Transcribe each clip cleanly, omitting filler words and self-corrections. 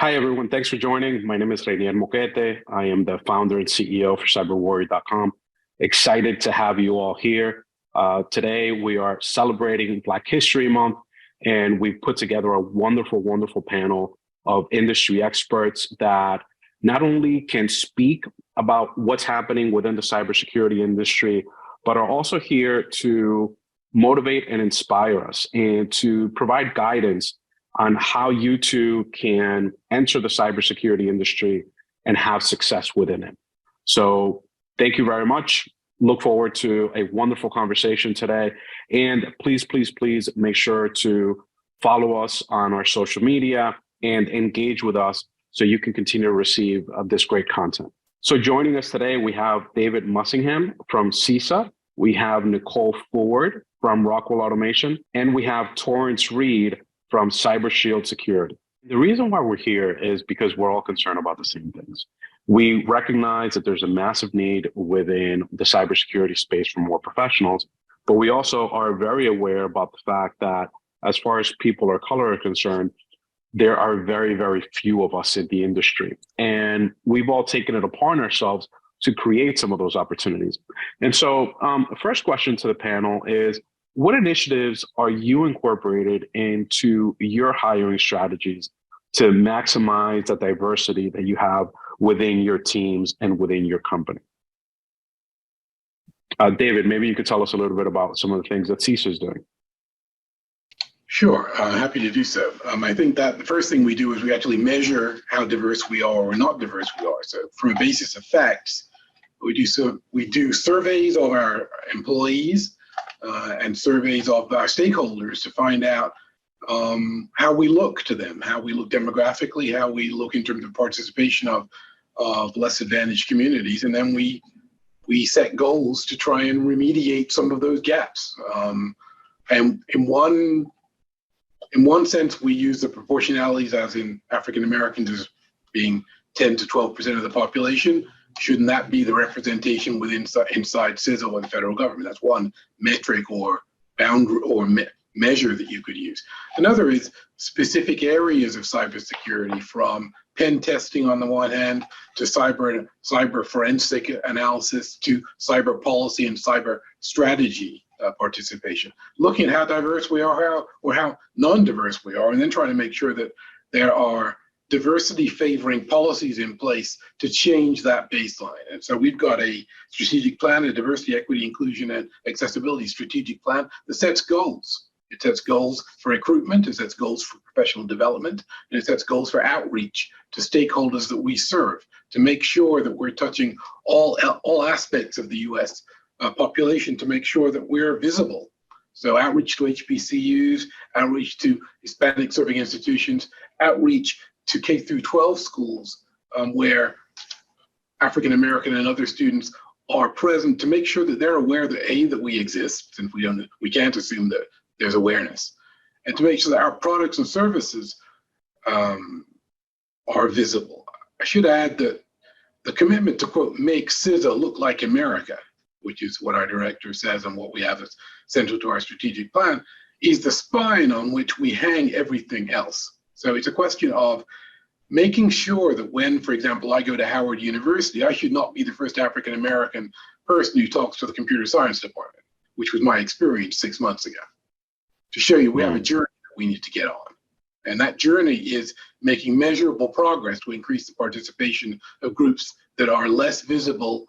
Hi, everyone. Thanks for joining. My name is Reinier Moquete. I am the founder and CEO for CyberWarrior.com. Excited to have you all here. Today, we are celebrating Black History Month, and we've put together a wonderful panel of industry experts that not only can speak about what's happening within the cybersecurity industry, but are also here to motivate and inspire us and to provide guidance on how you too can enter the cybersecurity industry and have success within it. So thank you very much. Look forward to a wonderful conversation today. And please make sure to follow us on our social media and engage with us so you can continue to receive this great content. So joining us today, we have David Mussingham from CISA. We have Nicole Ford from Rockwell Automation, and we have Torrance Reed from CyberShield Security. The reason why we're here is because we're all concerned about the same things. We recognize that there's a massive need within the cybersecurity space for more professionals, but we also are very aware about the fact that as far as people of color are concerned, there are very few of us in the industry. And we've all taken it upon ourselves to create some of those opportunities. And so first question to the panel is, what initiatives are you incorporated into your hiring strategies to maximize the diversity that you have within your teams and within your company? David, maybe you could tell us a little bit about some of the things that CISA is doing. Sure, happy to do so. I think that the first thing we do is we actually measure how diverse we are or not diverse we are. So from a basis of facts, we do surveys of our employees, and surveys of our stakeholders to find out how we look to them, how we look demographically, how we look in terms of participation of less advantaged communities, and then we set goals to try and remediate some of those gaps. And in one sense, we use the proportionalities as in African Americans as being 10 to 12% of the population. Shouldn't that be the representation inside CISA or the federal government? That's one metric or boundary or measure that you could use. Another is specific areas of cybersecurity, from pen testing on the one hand to cyber forensic analysis to cyber policy and cyber strategy participation. Looking at how diverse we are or how non-diverse we are, and then trying to make sure that there are diversity favoring policies in place to change that baseline. And so we've got a strategic plan, a diversity, equity, inclusion, and accessibility strategic plan that sets goals. It sets goals for recruitment, it sets goals for professional development, and it sets goals for outreach to stakeholders that we serve to make sure that we're touching all aspects of the US population to make sure that we're visible. So outreach to HBCUs, outreach to Hispanic serving institutions, outreach to K through 12 schools where African American and other students are present, to make sure that they're aware that we exist, since we can't assume that there's awareness, and to make sure that our products and services are visible. I should add that the commitment to, quote, make CISA look like America, which is what our director says and what we have as central to our strategic plan, is the spine on which we hang everything else. So it's a question of making sure that when, for example, I go to Howard University, I should not be the first African American person who talks to the computer science department, which was my experience 6 months ago. To show you we have a journey that we need to get on. And that journey is making measurable progress to increase the participation of groups that are less visible,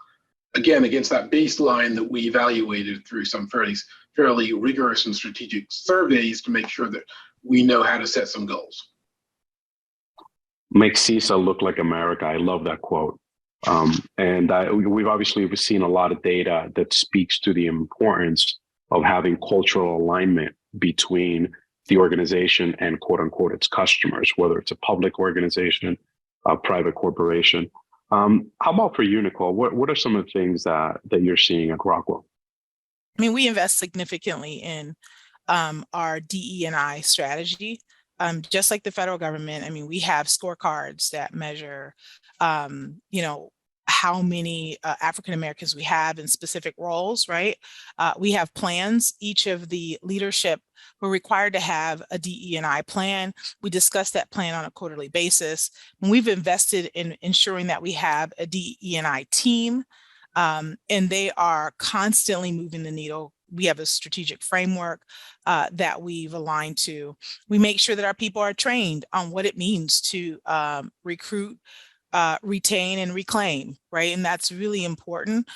again, against that baseline that we evaluated through some fairly rigorous and strategic surveys to make sure that we know how to set some goals. Make CISA look like America. I love that quote. We've obviously seen a lot of data that speaks to the importance of having cultural alignment between the organization and, quote unquote, its customers, whether it's a public organization, a private corporation. How about for you, Nicole? What are some of the things that you're seeing at Rockwell? I mean, we invest significantly in our DE&I strategy. Just like the federal government, I mean, we have scorecards that measure, how many African Americans we have in specific roles, right? We have plans. Each of the leadership, we're required to have a DE&I plan. We discuss that plan on a quarterly basis. And we've invested in ensuring that we have a DE&I team, and they are constantly moving the needle. We have a strategic framework that we've aligned to. We make sure that our people are trained on what it means to recruit, retain, and reclaim, right? And that's really important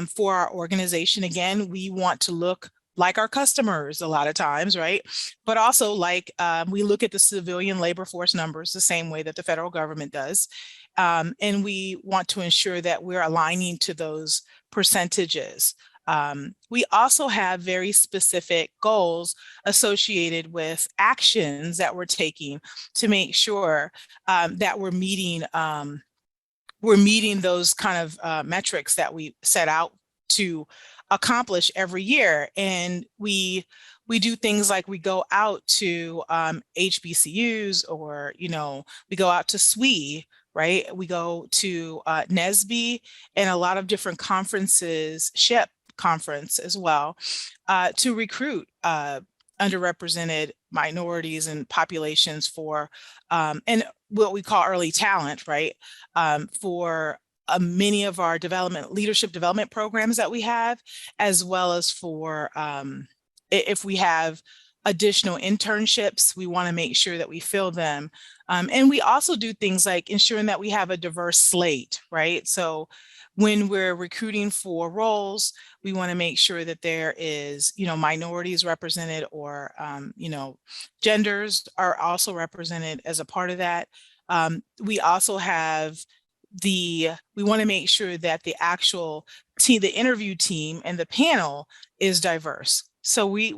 for our organization. Again, we want to look like our customers a lot of times, right? But also like we look at the civilian labor force numbers the same way that the federal government does. And we want to ensure that we're aligning to those percentages. We also have very specific goals associated with actions that we're taking to make sure that we're meeting those kind of metrics that we set out to accomplish every year. And we do things like we go out to HBCUs, or we go out to SWE, right? We go to NSBE and a lot of different conferences, SHIP conference as well, to recruit underrepresented minorities and populations for and what we call early talent, right? For many of our leadership development programs that we have, as well as for if we have additional internships, we want to make sure that we fill them. And we also do things like ensuring that we have a diverse slate, right? So when we're recruiting for roles, we want to make sure that there is, minorities represented, or, genders are also represented as a part of that. We also have we want to make sure that the actual team, the interview team and the panel is diverse. So we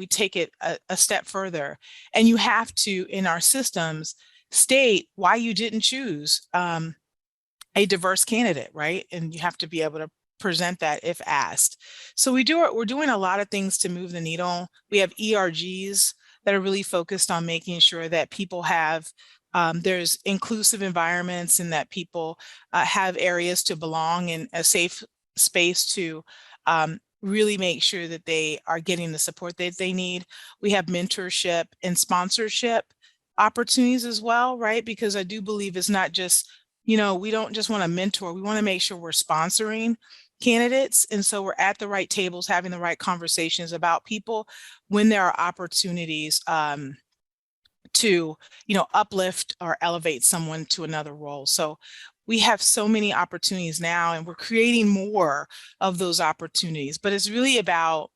take it a step further, and you have to, in our systems, state why you didn't choose a diverse candidate, right? And you have to be able to present that if asked. So we're doing a lot of things to move the needle. We have ERGs that are really focused on making sure that people have there's inclusive environments, and that people have areas to belong in, a safe space to really make sure that they are getting the support that they need. We have mentorship and sponsorship opportunities as well, right? Because I do believe it's not just, we don't just want to mentor, we want to make sure we're sponsoring candidates. And so we're at the right tables, having the right conversations about people when there are opportunities to, uplift or elevate someone to another role. So we have so many opportunities now, and we're creating more of those opportunities. But it's really about,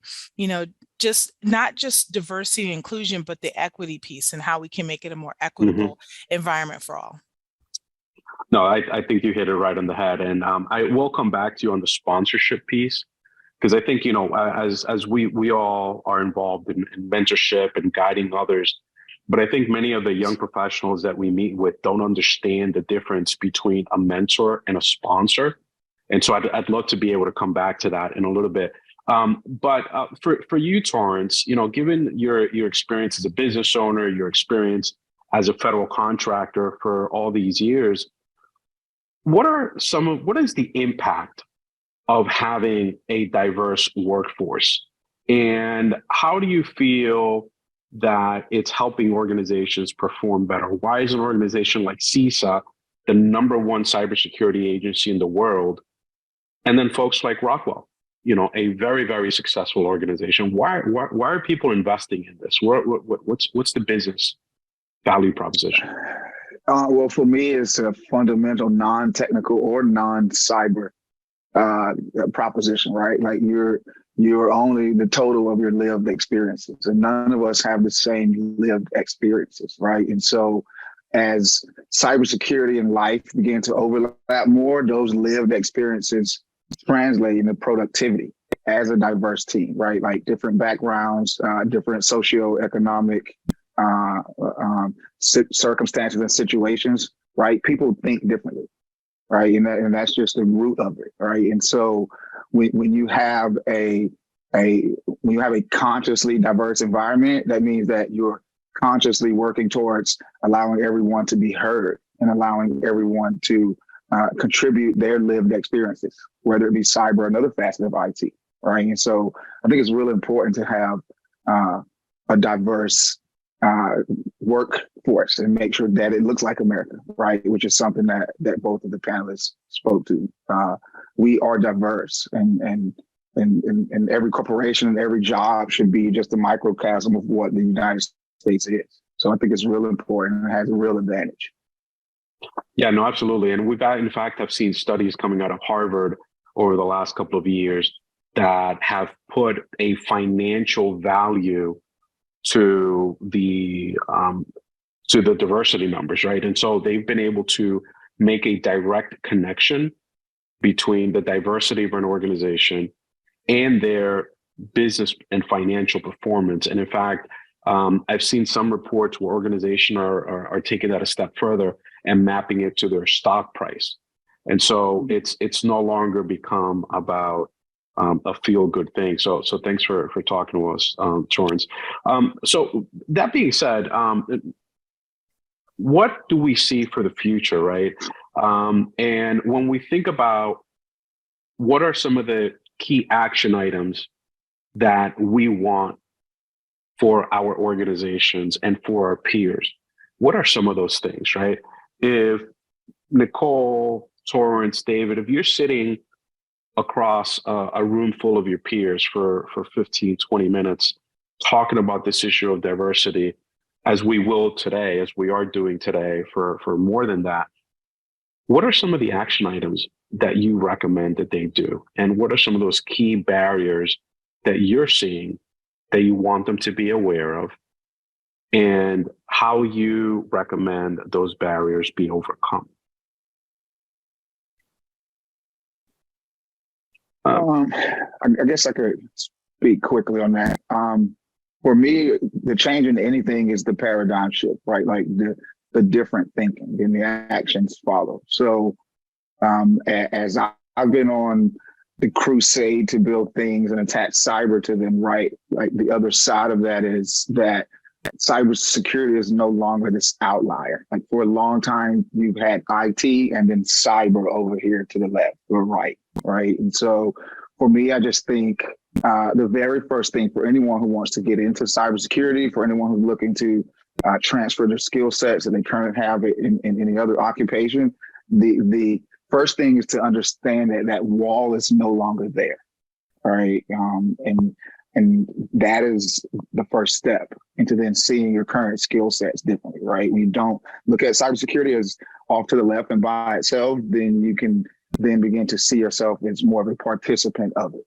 just not just diversity and inclusion, but the equity piece and how we can make it a more equitable environment for all. No, I think you hit it right on the head. And I will come back to you on the sponsorship piece, because I think, as we all are involved in mentorship and guiding others, but I think many of the young professionals that we meet with don't understand the difference between a mentor and a sponsor. And so I'd love to be able to come back to that in a little bit. But for you, Torrance, given your experience as a business owner, your experience as a federal contractor for all these years, what is the impact of having a diverse workforce? And how do you feel that it's helping organizations perform better? Why is an organization like CISA the #1 cybersecurity agency in the world? And then folks like Rockwell, a very, very successful organization. Why are people investing in this? What's the business value proposition? Well, for me, it's a fundamental non-technical or non-cyber proposition, right? Like you're only the total of your lived experiences, and none of us have the same lived experiences, right? And so as cybersecurity and life begin to overlap more, those lived experiences translate into productivity as a diverse team, right? Like different backgrounds, different socioeconomic circumstances and situations, right? People think differently, right? And that's just the root of it, right? And so when you have a consciously diverse environment, that means that you're consciously working towards allowing everyone to be heard and allowing everyone to contribute their lived experiences, whether it be cyber or another facet of IT, right? And so I think it's really important to have a diverse workforce and make sure that it looks like America, right? Which is something that both of the panelists spoke to. We are diverse, and every corporation and every job should be just a microcosm of what the United States is. So I think it's really important and has a real advantage. Yeah, no, absolutely. And in fact, I've seen studies coming out of Harvard over the last couple of years that have put a financial value to the diversity numbers, right? And so they've been able to make a direct connection between the diversity of an organization and their business and financial performance. And in fact, I've seen some reports where organizations are taking that a step further and mapping it to their stock price. And so it's no longer become about a feel-good thing. So thanks for talking to us, Torrance. So that being said, what do we see for the future, right? And when we think about what are some of the key action items that we want for our organizations and for our peers, what are some of those things, right? If Nicole, Torrance, David, if you're sitting across a room full of your peers for 15, 20 minutes, talking about this issue of diversity, as we will today, as we are doing today for more than that, what are some of the action items that you recommend that they do? And what are some of those key barriers that you're seeing that you want them to be aware of, and how you recommend those barriers be overcome? I guess I could speak quickly on that. For me, the change in anything is the paradigm shift, right? Like the different thinking and the actions follow. So as I've been on the crusade to build things and attach cyber to them, right? Like the other side of that is that cybersecurity is no longer this outlier. Like for a long time, you've had IT and then cyber over here to the left or right, right? And so for me, I just think the very first thing for anyone who wants to get into cybersecurity, for anyone who's looking to transfer their skill sets that they currently have in any other occupation, the first thing is to understand that wall is no longer there, right? And that is the first step into then seeing your current skill sets differently, right? When you don't look at cybersecurity as off to the left and by itself, then you can then begin to see yourself as more of a participant of it.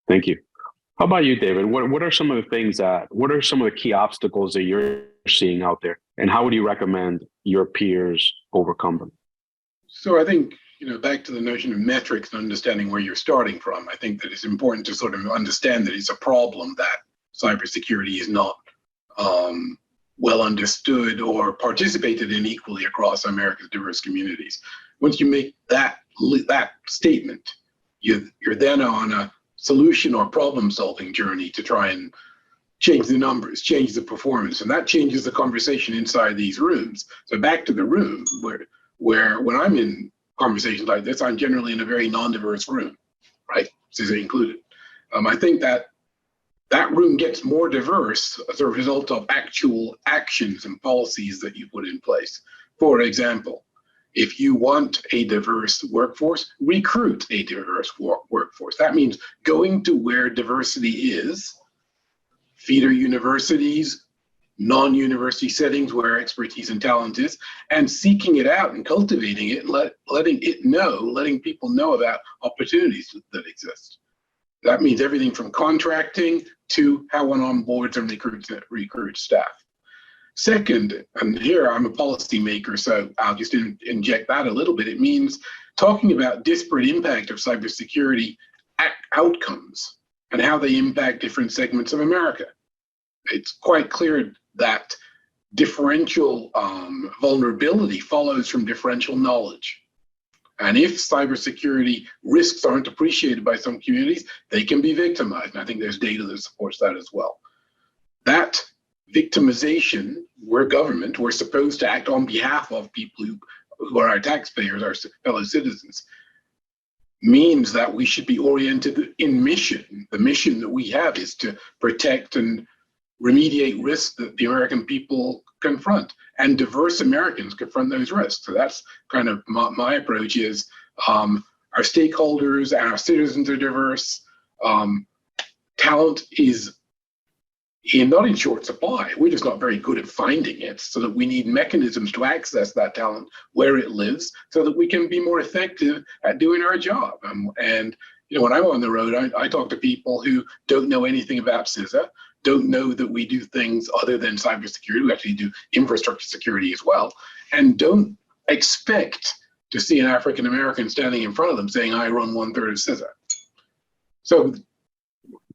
Thank you. How about you, David? What are some of the key obstacles that you're seeing out there, and how would you recommend your peers overcome them? So I think, back to the notion of metrics and understanding where you're starting from, I think that it's important to sort of understand that it's a problem that cybersecurity is not well understood or participated in equally across America's diverse communities. Once you make that statement, you're then on a solution or problem solving journey to try and change the numbers, change the performance, and that changes the conversation inside these rooms. So back to the room where when I'm in conversations like this, I'm generally in a very non-diverse room, right? CISA included. I think that room gets more diverse as a result of actual actions and policies that you put in place. For example, if you want a diverse workforce, recruit a diverse workforce. That means going to where diversity is, feeder universities, non-university settings where expertise and talent is, and seeking it out and cultivating it, and letting people know about opportunities that exist. That means everything from contracting to how one onboards and recruits staff. Second, and here I'm a policymaker, so I'll just inject that a little bit. It means talking about disparate impact of cybersecurity outcomes and how they impact different segments of America. It's quite clear that differential vulnerability follows from differential knowledge. And if cybersecurity risks aren't appreciated by some communities, they can be victimized. And I think there's data that supports that as well. That victimization, we're government, we're supposed to act on behalf of people who are our taxpayers, our fellow citizens, means that we should be oriented in mission. The mission that we have is to protect and remediate risks that the American people confront, and diverse Americans confront those risks. So that's kind of my approach is our stakeholders and our citizens are diverse. Talent is not in short supply. We're just not very good at finding it, so that we need mechanisms to access that talent where it lives so that we can be more effective at doing our job. And when I'm on the road, I talk to people who don't know anything about CISA, don't know that we do things other than cybersecurity. We actually do infrastructure security as well, and don't expect to see an African American standing in front of them saying, I run 1/3 of CISA. So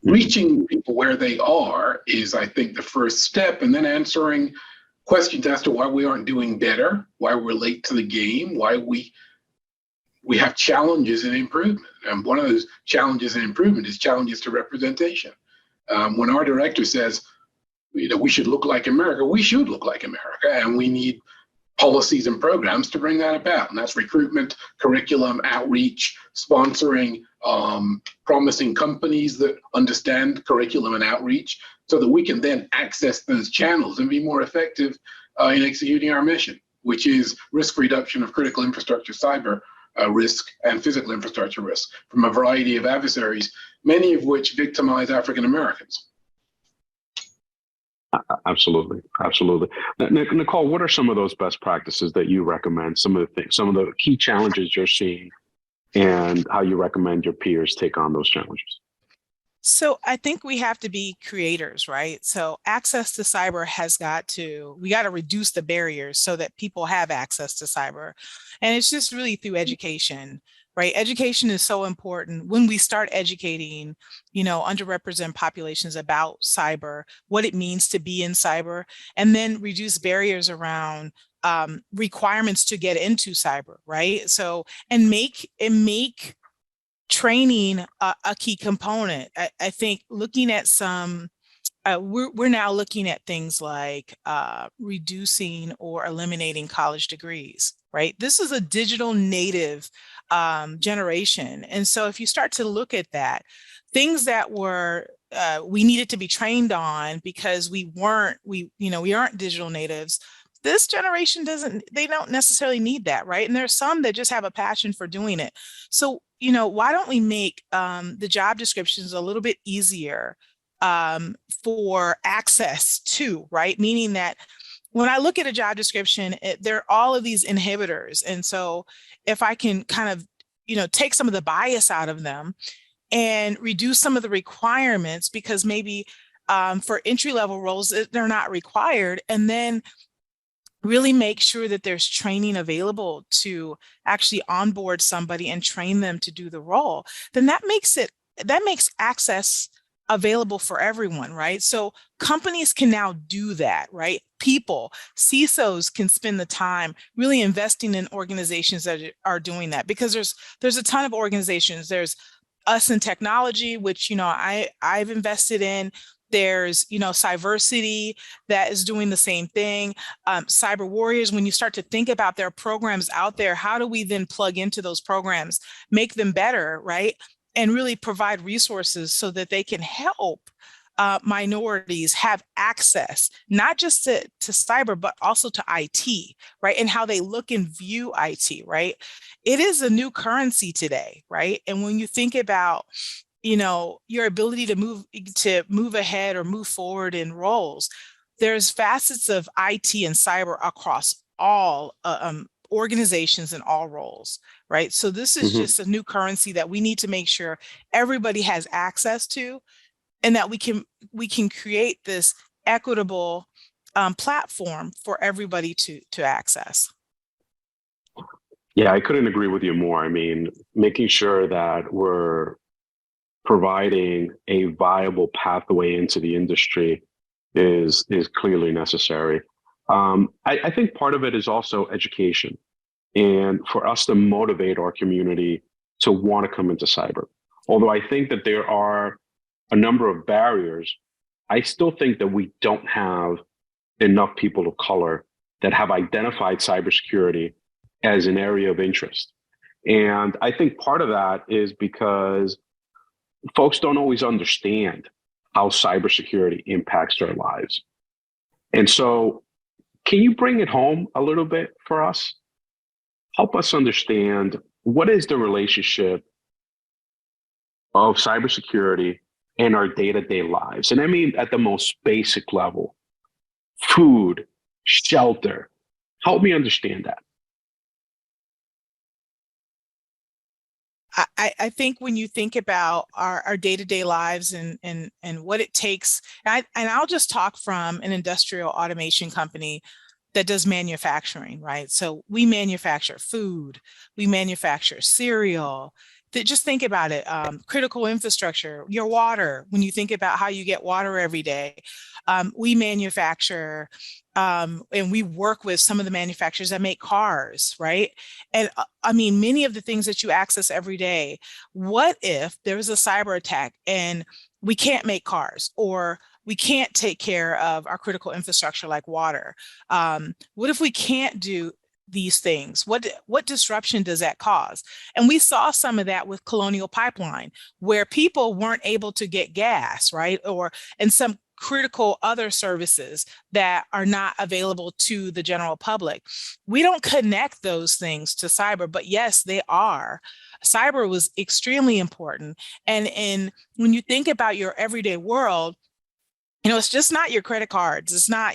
reaching people where they are is, I think, the first step, and then answering questions as to why we aren't doing better, why we're late to the game, why we have challenges in improvement. And one of those challenges in improvement is challenges to representation. When our director says, we should look like America, we should look like America, and we need policies and programs to bring that about. And that's recruitment, curriculum, outreach, sponsoring, promising companies that understand curriculum and outreach so that we can then access those channels and be more effective in executing our mission, which is risk reduction of critical infrastructure, cyber risk, and physical infrastructure risk from a variety of adversaries, many of which victimize African Americans. Absolutely. Nicole, what are some of those best practices that you recommend? Some of the key challenges you're seeing and how you recommend your peers take on those challenges? So I think we have to be creators, right? So access to cyber we got to reduce the barriers so that people have access to cyber. And it's just really through education, right? Education is so important. When we start educating, underrepresented populations about cyber, what it means to be in cyber, and then reduce barriers around requirements to get into cyber, right? So, and make training a key component. I think looking at we're now looking at things like reducing or eliminating college degrees, right? This is a digital native generation. And so if you start to look at that, things that we needed to be trained on because we aren't digital natives, this generation they don't necessarily need that, right? And there's some that just have a passion for doing it. So, why don't we make the job descriptions a little bit easier for access to, right? Meaning that when I look at a job description, there are all of these inhibitors. And so if I can kind of, take some of the bias out of them and reduce some of the requirements, because maybe for entry-level roles, they're not required, and then really make sure that there's training available to actually onboard somebody and train them to do the role, then that makes access available for everyone, right? So companies can now do that, right? People, CISOs can spend the time really investing in organizations that are doing that, because there's a ton of organizations. There's Us in Technology, which I've invested in. There's Cybersecurity that is doing the same thing. CyberWarriors, when you start to think about their programs out there, how do we then plug into those programs, make them better, right? And really provide resources so that they can help minorities have access, not just to cyber, but also to IT, right? And how they look and view IT, right? It is a new currency today, right? And when you think about your ability to move ahead or move forward in roles, there's facets of IT and cyber across all organizations and all roles, right? So this is just a new currency that we need to make sure everybody has access to, and that we can create this equitable platform for everybody to access. Yeah, I couldn't agree with you more. I mean, making sure that we're providing a viable pathway into the industry is clearly necessary. I think part of it is also education, and for us to motivate our community to want to come into cyber. Although I think that there are a number of barriers, I still think that we don't have enough people of color that have identified cybersecurity as an area of interest. And I think part of that is because folks don't always understand how cybersecurity impacts their lives. And so, can you bring it home a little bit for us? Help us understand, what is the relationship of cybersecurity and our day-to-day lives? And I mean at the most basic level, food, shelter. Help me understand that. I think when you think about our day-to-day lives and what it takes, and I'll just talk from an industrial automation company that does manufacturing, right? So we manufacture food, we manufacture cereal. Just think about it, critical infrastructure, your water, when you think about how you get water every day. We manufacture and we work with some of the manufacturers that make cars, right? And I mean, many of the things that you access every day, what if there was a cyber attack and we can't make cars, or we can't take care of our critical infrastructure like water? What if we can't do these things? What disruption does that cause? And we saw some of that with Colonial Pipeline, where people weren't able to get gas, right? And some critical other services that are not available to the general public. We don't connect those things to cyber, but yes, they are. Cyber was extremely important. And when you think about your everyday world, it's just not your credit cards. It's not,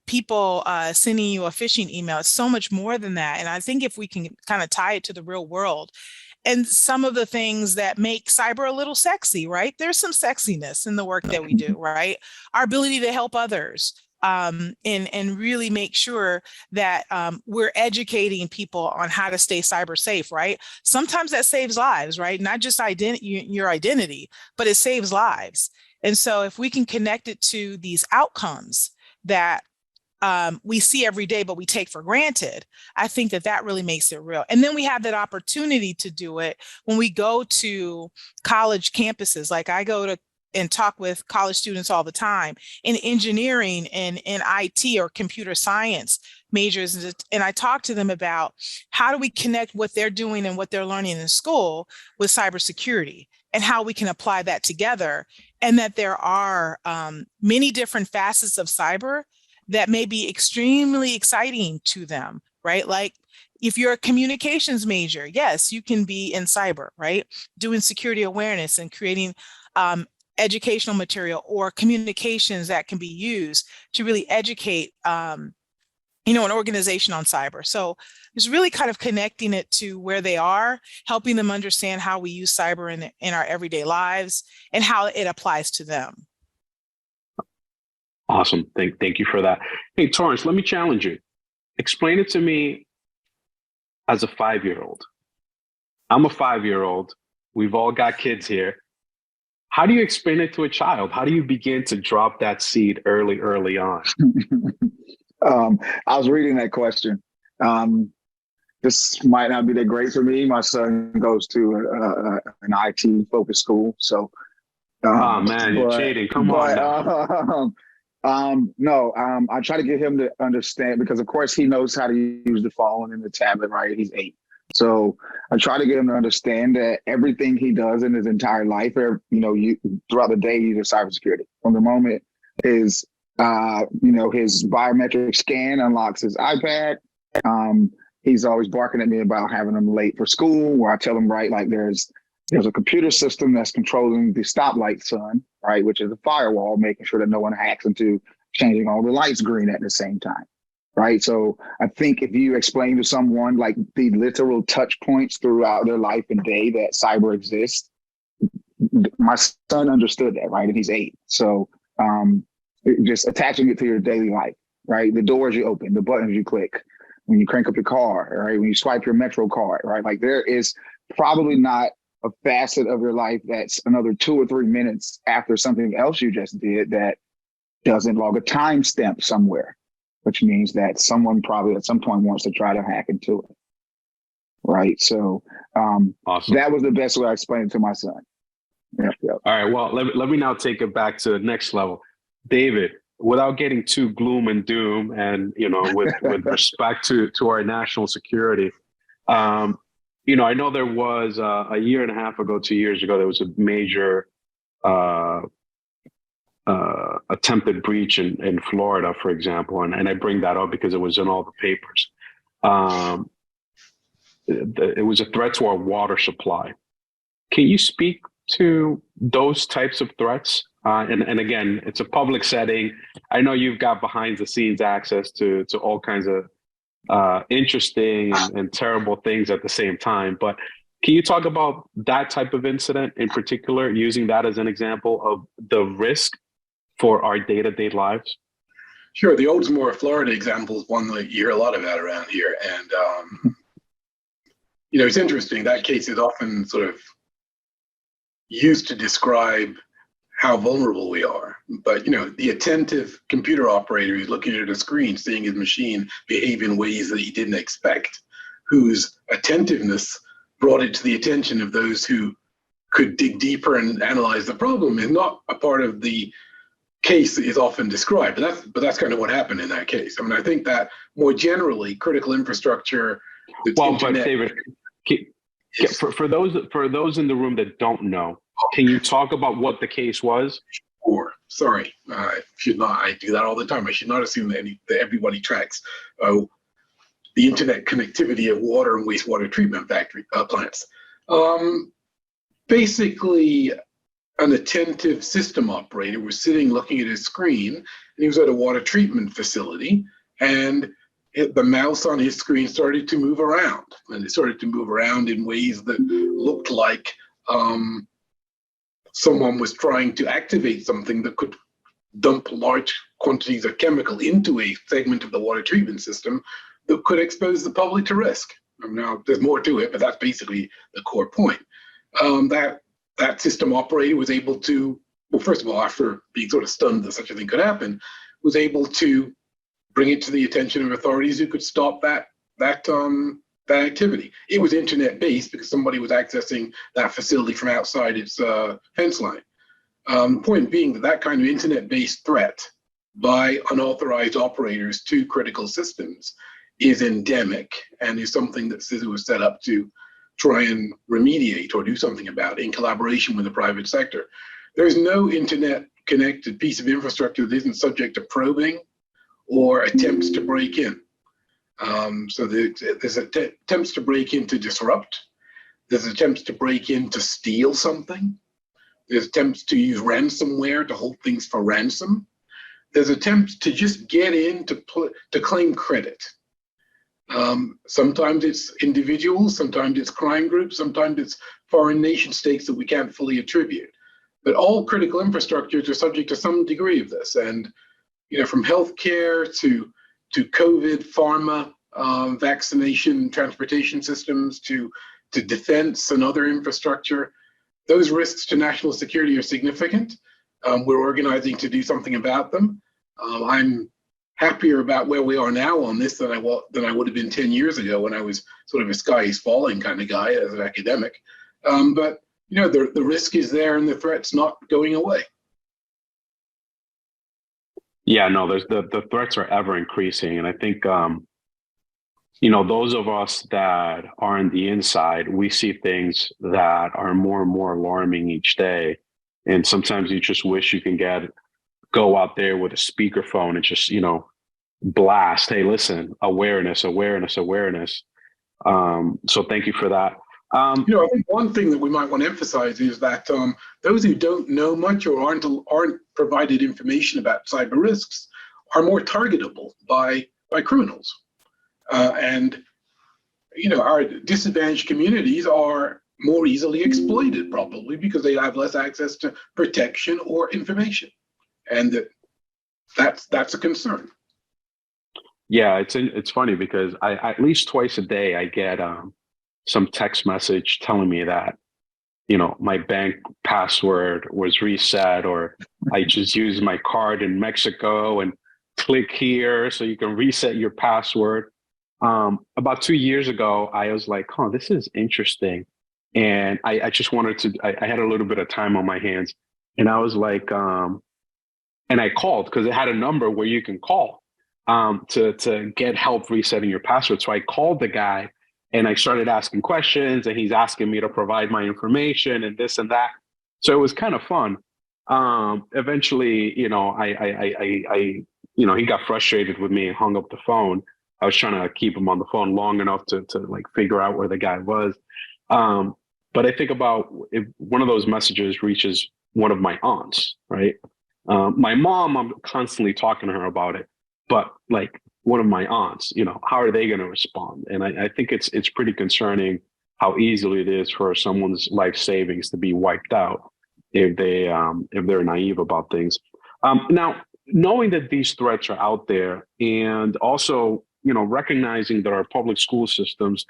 people sending you a phishing email. It's so much more than that. And I think if we can kind of tie it to the real world and some of the things that make cyber a little sexy, right? There's some sexiness in the work that we do, right? Our ability to help others, and really make sure that we're educating people on how to stay cyber safe, right? Sometimes that saves lives, right? Not just your identity, but it saves lives. And so if we can connect it to these outcomes that we see every day, but we take for granted, I think that really makes it real. And then we have that opportunity to do it when we go to college campuses. Like I go to and talk with college students all the time in engineering and in IT or computer science majors. And I talk to them about how do we connect what they're doing and what they're learning in school with cybersecurity, and how we can apply that together. And that there are many different facets of cyber that may be extremely exciting to them, right? Like if you're a communications major, yes, you can be in cyber, right? Doing security awareness and creating educational material or communications that can be used to really educate an organization on cyber. So it's really kind of connecting it to where they are, helping them understand how we use cyber in our everyday lives and how it applies to them. Awesome. Thank you for that. Hey, Torrance, let me challenge you. Explain it to me as a 5-year-old. I'm a 5-year-old. We've all got kids here. How do you explain it to a child? How do you begin to drop that seed early on? I was reading that question. This might not be that great for me. My son goes to an IT focused school, so. Oh man, you're cheating! Come on. I try to get him to understand, because of course he knows how to use the phone and the tablet, right? He's 8. So I try to get him to understand that everything he does in his entire life, throughout the day, he uses cybersecurity. From the moment his biometric scan unlocks his iPad, he's always barking at me about having him late for school, where I tell him, right, like there's a computer system that's controlling the stoplight sun, right, which is a firewall, making sure that no one hacks into changing all the lights green at the same time, right? So I think if you explain to someone like the literal touch points throughout their life and day that cyber exists, my son understood that, right? And he's 8. So just attaching it to your daily life, right? The doors you open, the buttons you click, when you crank up your car, right? When you swipe your Metro card, right? Like there is probably not a facet of your life that's another 2 or 3 minutes after something else you just did that doesn't log a timestamp somewhere, which means that someone probably at some point wants to try to hack into it, right? So awesome. That was the best way I explained it to my son. Yep. All right, well, let me now take it back to the next level. David, without getting too gloom and doom, and with respect to our national security, I know there was a year and a half ago, 2 years ago, there was a major attempted breach in Florida, for example, and I bring that up because it was in all the papers. It was a threat to our water supply. Can you speak to those types of threats? And again, it's a public setting. I know you've got behind the scenes access to all kinds of interesting and terrible things at the same time. But can you talk about that type of incident in particular, using that as an example of the risk for our day-to-day lives? Sure. The Oldsmore, Florida example is one that you hear a lot about around here. And, it's interesting. That case is often sort of used to describe how vulnerable we are. But, the attentive computer operator who's looking at a screen, seeing his machine behave in ways that he didn't expect, whose attentiveness brought it to the attention of those who could dig deeper and analyze the problem, is not a part of the case that is often described. But that's kind of what happened in that case. I mean, I think that more generally, critical infrastructure. But David, for those in the room that don't know, can you talk about what the case was? Sure. Sorry, I should not. I do that all the time. I should not assume that everybody tracks the internet connectivity of water and wastewater treatment plants. Basically, an attentive system operator was sitting looking at his screen, and he was at a water treatment facility, and the mouse on his screen started to move around, and it started to move around in ways that looked like someone was trying to activate something that could dump large quantities of chemical into a segment of the water treatment system that could expose the public to risk. Now, there's more to it, but that's basically the core point. That system operator was able to, well, first of all, after being sort of stunned that such a thing could happen, was able to bring it to the attention of authorities who could stop that activity. It was internet-based because somebody was accessing that facility from outside its fence line. The point being that kind of internet-based threat by unauthorized operators to critical systems is endemic and is something that CISA was set up to try and remediate or do something about in collaboration with the private sector. There's no internet-connected piece of infrastructure that isn't subject to probing or attempts to break in. So there's attempts to break in to disrupt. There's attempts to break in to steal something. There's attempts to use ransomware to hold things for ransom. There's attempts to just get in to claim credit. Sometimes it's individuals, sometimes it's crime groups, sometimes it's foreign nation states that we can't fully attribute. But all critical infrastructures are subject to some degree of this. And from healthcare to COVID, pharma, vaccination, transportation systems, to defense and other infrastructure, those risks to national security are significant. We're organizing to do something about them. I'm happier about where we are now on this than I would have been 10 years ago when I was sort of a sky is falling kind of guy as an academic. But the risk is there and the threat's not going away. Yeah, no, there's the threats are ever increasing. And I think, those of us that are on the inside, we see things that are more and more alarming each day. And sometimes you just wish you can go out there with a speakerphone and just, blast, hey, listen, awareness. So thank you for that. I think one thing that we might want to emphasize is that those who don't know much or aren't provided information about cyber risks are more targetable by criminals. And our disadvantaged communities are more easily exploited, probably because they have less access to protection or information. And that's a concern. Yeah, it's funny because I at least twice a day I get some text message telling me that my bank password was reset, or I just used my card in Mexico and click here so you can reset your password. About 2 years ago, I was like, this is interesting. And I just wanted to, I had a little bit of time on my hands, and I was like, And I called because it had a number where you can call to get help resetting your password. So I called the guy and I started asking questions, and he's asking me to provide my information and this and that. So it was kind of fun. Eventually, he got frustrated with me and hung up the phone. I was trying to keep him on the phone long enough to like figure out where the guy was. But I think about if one of those messages reaches one of my aunts, right? My mom, I'm constantly talking to her about it, but like one of my aunts, how are they going to respond? And I think it's pretty concerning how easily it is for someone's life savings to be wiped out if they're naive about things. Now, knowing that these threats are out there, and also recognizing that our public school systems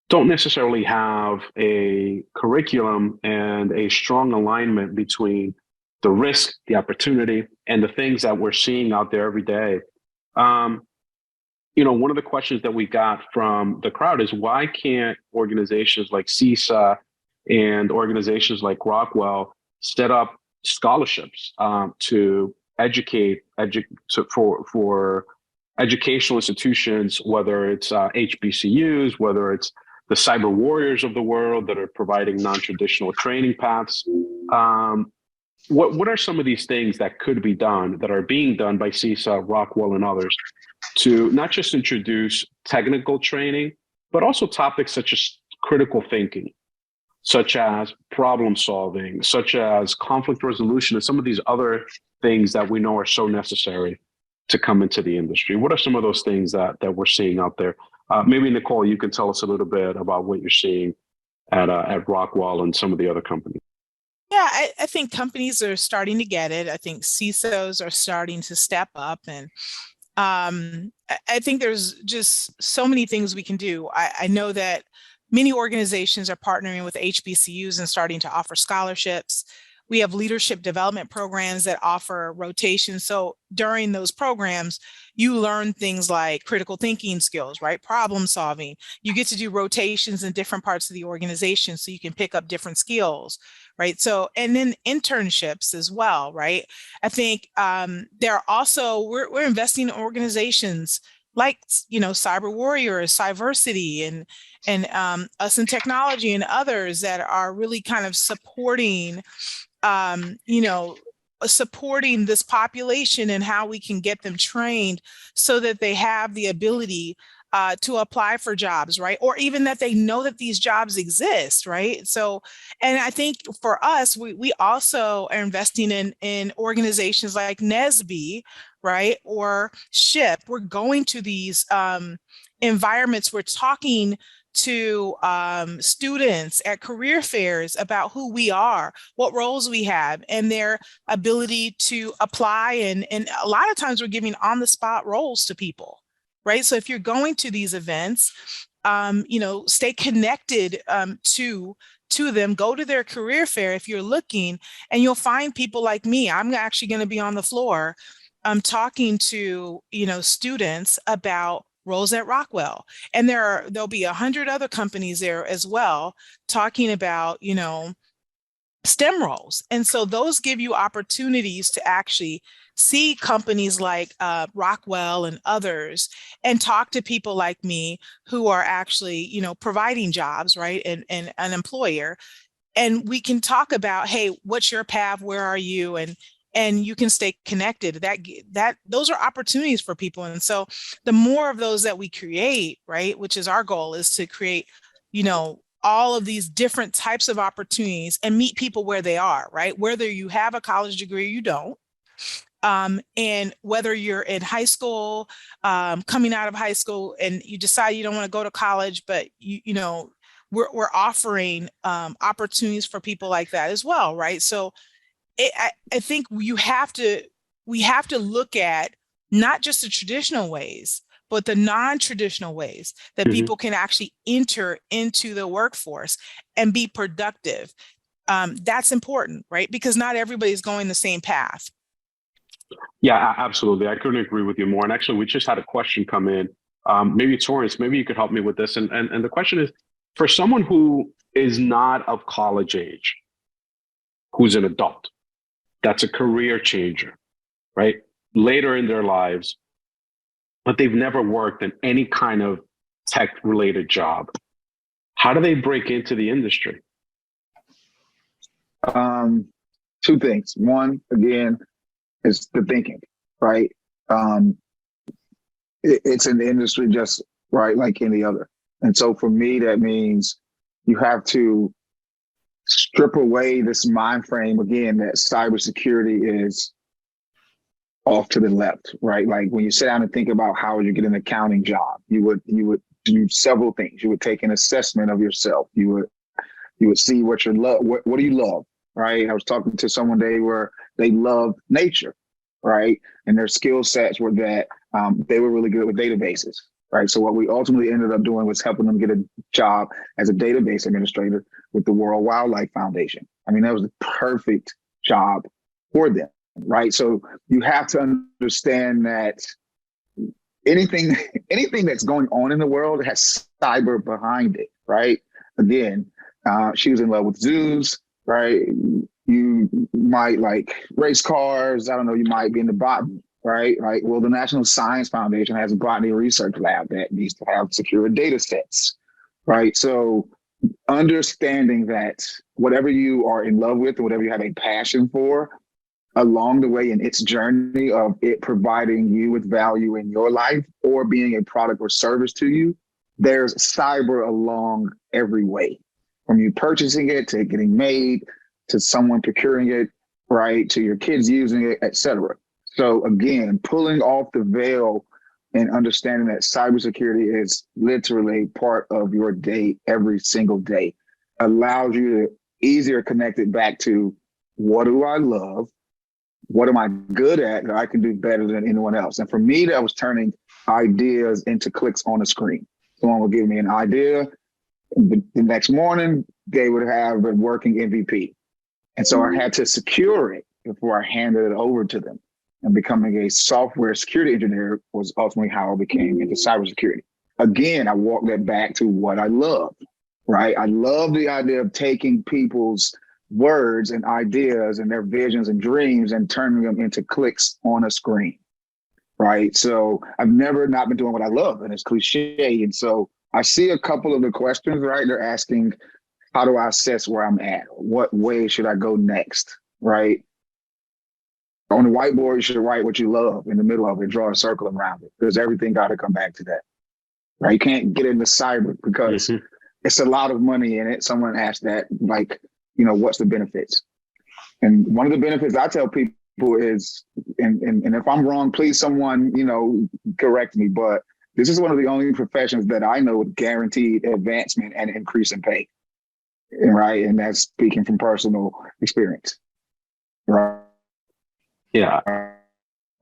don't necessarily have a curriculum and a strong alignment between the risk, the opportunity, and the things that we're seeing out there every day. One of the questions that we got from the crowd is, why can't organizations like CISA and organizations like Rockwell set up scholarships to educate for educational institutions, whether it's HBCUs, whether it's the CyberWarriors of the world that are providing non-traditional training paths. What are some of these things that could be done, that are being done by CISA, Rockwell, and others, to not just introduce technical training, but also topics such as critical thinking, such as problem solving, such as conflict resolution, and some of these other things that we know are so necessary to come into the industry? What are some of those things that we're seeing out there? Maybe Nicole, you can tell us a little bit about what you're seeing at Rockwell and some of the other companies. Yeah, I think companies are starting to get it. I think CISOs are starting to step up, and I think there's just so many things we can do. I know that many organizations are partnering with HBCUs and starting to offer scholarships. We have leadership development programs that offer rotations. So during those programs, you learn things like critical thinking skills, right? Problem solving. You get to do rotations in different parts of the organization so you can pick up different skills, right? So, and then internships as well, right? I think there are also, we're investing in organizations like, CyberWarrior, Cybersecurity, and Us in Technology, and others that are really kind of supporting supporting this population and how we can get them trained so that they have the ability to apply for jobs, right? Or even that they know that these jobs exist, right? So, and I think for us, we also are investing in organizations like NSBE, right? Or SHIP. We're going to these environments, we're talking to students at career fairs about who we are, what roles we have, and their ability to apply. And a lot of times we're giving on-the-spot roles to people, right? So if you're going to these events, stay connected to them, go to their career fair if you're looking, and you'll find people like me. I'm actually going to be on the floor talking to, students about roles at Rockwell. And there'll be 100 other companies there as well talking about, STEM roles. And so those give you opportunities to actually see companies like Rockwell and others, and talk to people like me who are actually, providing jobs, right? And an employer. And we can talk about, hey, what's your path? Where are you? And you can stay connected. That those are opportunities for people. And so the more of those that we create, right, which is our goal, is to create, all of these different types of opportunities and meet people where they are, right? Whether you have a college degree or you don't. And whether you're in high school, coming out of high school, and you decide you don't want to go to college, but we're offering opportunities for people like that as well, right? So I think we have to look at not just the traditional ways, but the non-traditional ways that people can actually enter into the workforce and be productive. That's important, right? Because not everybody's going the same path. Yeah, absolutely. I couldn't agree with you more. And actually, we just had a question come in. Maybe Torrance, maybe you could help me with this. And the question is, for someone who is not of college age, who's an adult, that's a career changer, right? Later in their lives, but they've never worked in any kind of tech related job. How do they break into the industry? Two things. One, again, is the thinking, right? It's an industry just right like any other. And so for me, that means you have to strip away this mind frame again that cybersecurity is off to the left, right? Like when you sit down and think about how you get an accounting job, you would do several things. You would take an assessment of yourself. You would see what you love. What do you love, right? I was talking to someone today where they love nature, right? And their skill sets were that they were really good with databases, right? So what we ultimately ended up doing was helping them get a job as a database administrator with the World Wildlife Foundation. I mean, that was the perfect job for them, right? So you have to understand that anything that's going on in the world has cyber behind it, right? Again, she was in love with zoos, right? You might like race cars. I don't know. You might be into botany, right? Right. Well, the National Science Foundation has a botany research lab that needs to have secure data sets, right? So understanding that whatever you are in love with or whatever you have a passion for, along the way in its journey of it providing you with value in your life or being a product or service to you, there's cyber along every way, from you purchasing it to it getting made, to someone procuring it, right, to your kids using it, et cetera. So again, pulling off the veil and understanding that cybersecurity is literally part of your day every single day allows you to easier connect it back to what do I love? What am I good at that I can do better than anyone else? And for me, that was turning ideas into clicks on a screen. Someone would give me an idea. The next morning, they would have a working MVP. And so I had to secure it before I handed it over to them. And becoming a software security engineer was ultimately how I became into cybersecurity. Again, I walked that back to what I love, right? I love the idea of taking people's words and ideas and their visions and dreams and turning them into clicks on a screen, right? So I've never not been doing what I love, and it's cliche. And so I see a couple of the questions, right? They're asking, how do I assess where I'm at? What way should I go next, right? On the whiteboard, you should write what you love in the middle of it, draw a circle around it, because everything got to come back to that, right? You can't get into cyber because it's a lot of money in it. Someone asked that, like, you know, what's the benefits? And one of the benefits I tell people is, and if I'm wrong, please someone, you know, correct me, but this is one of the only professions that I know with guaranteed advancement and increase in pay, right? And that's speaking from personal experience, right? Yeah.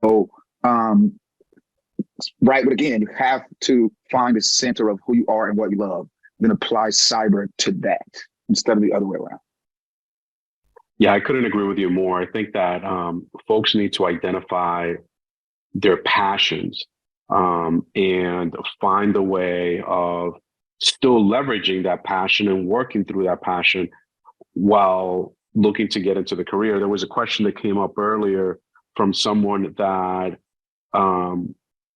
So, right, but again, you have to find the center of who you are and what you love, then apply cyber to that instead of the other way around. Yeah, I couldn't agree with you more. I think that folks need to identify their passions and find a way of still leveraging that passion and working through that passion while looking to get into the career. There was a question that came up earlier from someone that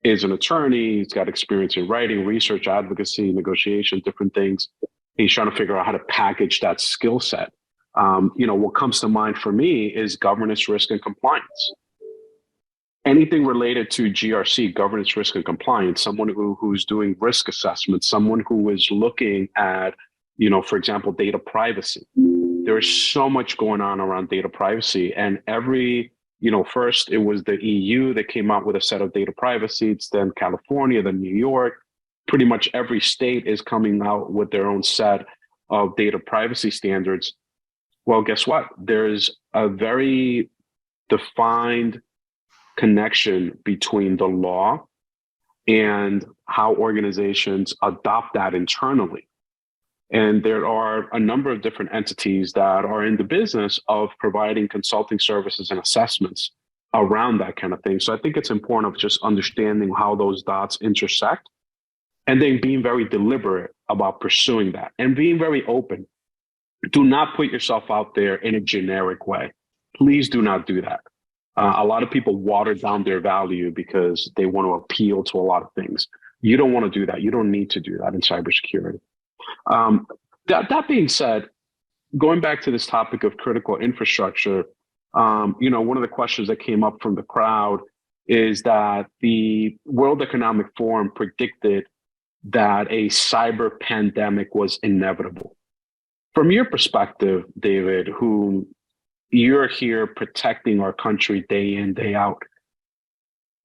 is an attorney. He's got experience in writing, research, advocacy, negotiation, different things. He's trying to figure out how to package that skill set. You know, what comes to mind for me is governance, risk, and compliance. Anything related to GRC, governance, risk, and compliance, someone who's doing risk assessment, someone who is looking at, you know, for example, data privacy. There's so much going on around data privacy, and every, you know, first it was the EU that came out with a set of data privacy, it's then California, then New York. Pretty much every state is coming out with their own set of data privacy standards. Well, guess what? There's a very defined connection between the law and how organizations adopt that internally. And there are a number of different entities that are in the business of providing consulting services and assessments around that kind of thing. So I think it's important of just understanding how those dots intersect and then being very deliberate about pursuing that and being very open. Do not put yourself out there in a generic way. Please do not do that. A lot of people water down their value because they want to appeal to a lot of things. You don't want to do that. You don't need to do that in cybersecurity. That being said, going back to this topic of critical infrastructure, one of the questions that came up from the crowd is that the World Economic Forum predicted that a cyber pandemic was inevitable. From your perspective, David, who you're here protecting our country day in, day out,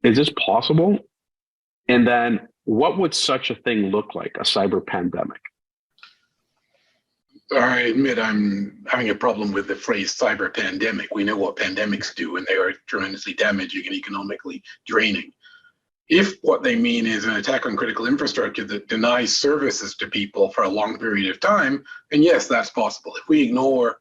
is this possible? And then what would such a thing look like, a cyber pandemic? I admit I'm having a problem with the phrase cyber pandemic. We know what pandemics do, and they are tremendously damaging and economically draining. If what they mean is an attack on critical infrastructure that denies services to people for a long period of time, then yes, that's possible. If we ignore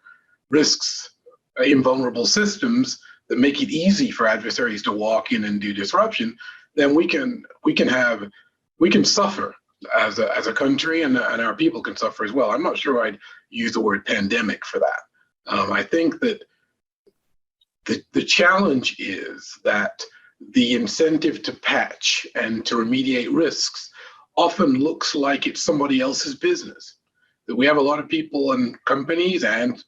risks in vulnerable systems that make it easy for adversaries to walk in and do disruption, then we can suffer as a country, and our people can suffer as well. I'm not sure I'd use the word pandemic for that. I think that the challenge is that the incentive to patch and to remediate risks often looks like it's somebody else's business. That we have a lot of people and companies and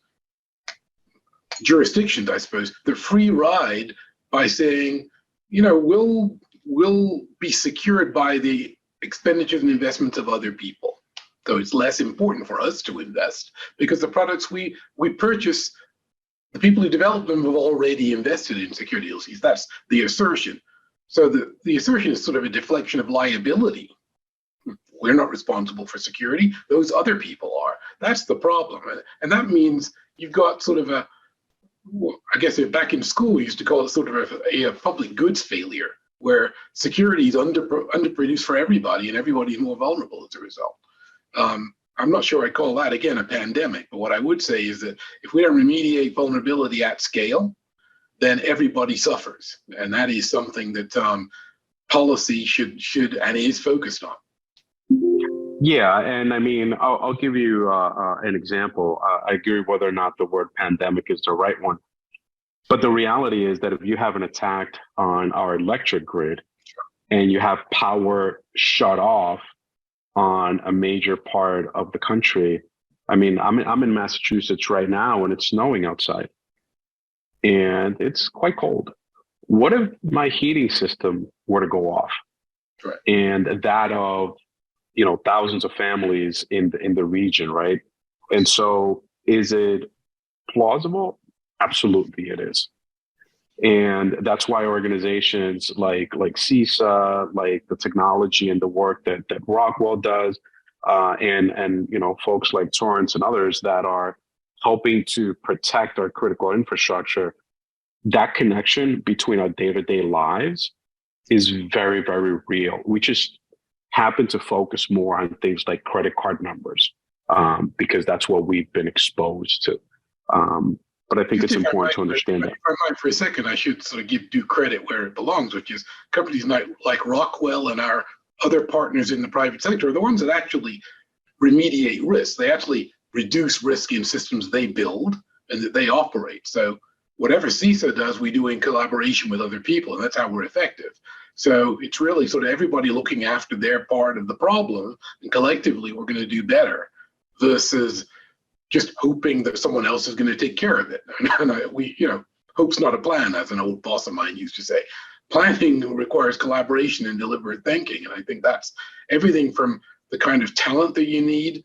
jurisdictions, I suppose, that free ride by saying, we'll be secured by the expenditures and investments of other people. So it's less important for us to invest because the products we purchase, the people who develop them have already invested in security agencies. That's the assertion. So the assertion is sort of a deflection of liability. We're not responsible for security. Those other people are. That's the problem. And that means you've got sort of I guess back in school, we used to call it sort of a public goods failure, where security is underproduced for everybody and everybody is more vulnerable as a result. I'm not sure I call that, again, a pandemic, but what I would say is that if we don't remediate vulnerability at scale, then everybody suffers. And that is something that policy should and is focused on. Yeah, and I mean, I'll give you an example. I agree whether or not the word pandemic is the right one. But the reality is that if you have an attack on our electric grid and you have power shut off on a major part of the country, I mean, I'm in Massachusetts right now and it's snowing outside and it's quite cold. What if my heating system were to go off? Right. And that of, thousands of families in the region, right? And so is it plausible? Absolutely it is. And that's why organizations like CISA, like the technology and the work that Rockwell does, and folks like Torrance and others that are helping to protect our critical infrastructure, that connection between our day-to-day lives is very, very real. We just happen to focus more on things like credit card numbers because that's what we've been exposed to. But I think it's important to understand that. If I might for a second, I should sort of give due credit where it belongs, which is companies like Rockwell and our other partners in the private sector are the ones that actually remediate risk. They actually reduce risk in systems they build and that they operate. So whatever CISA does, we do in collaboration with other people, and that's how we're effective. So it's really sort of everybody looking after their part of the problem, and collectively we're going to do better versus just hoping that someone else is going to take care of it. And hope's not a plan, as an old boss of mine used to say. Planning requires collaboration and deliberate thinking. And I think that's everything from the kind of talent that you need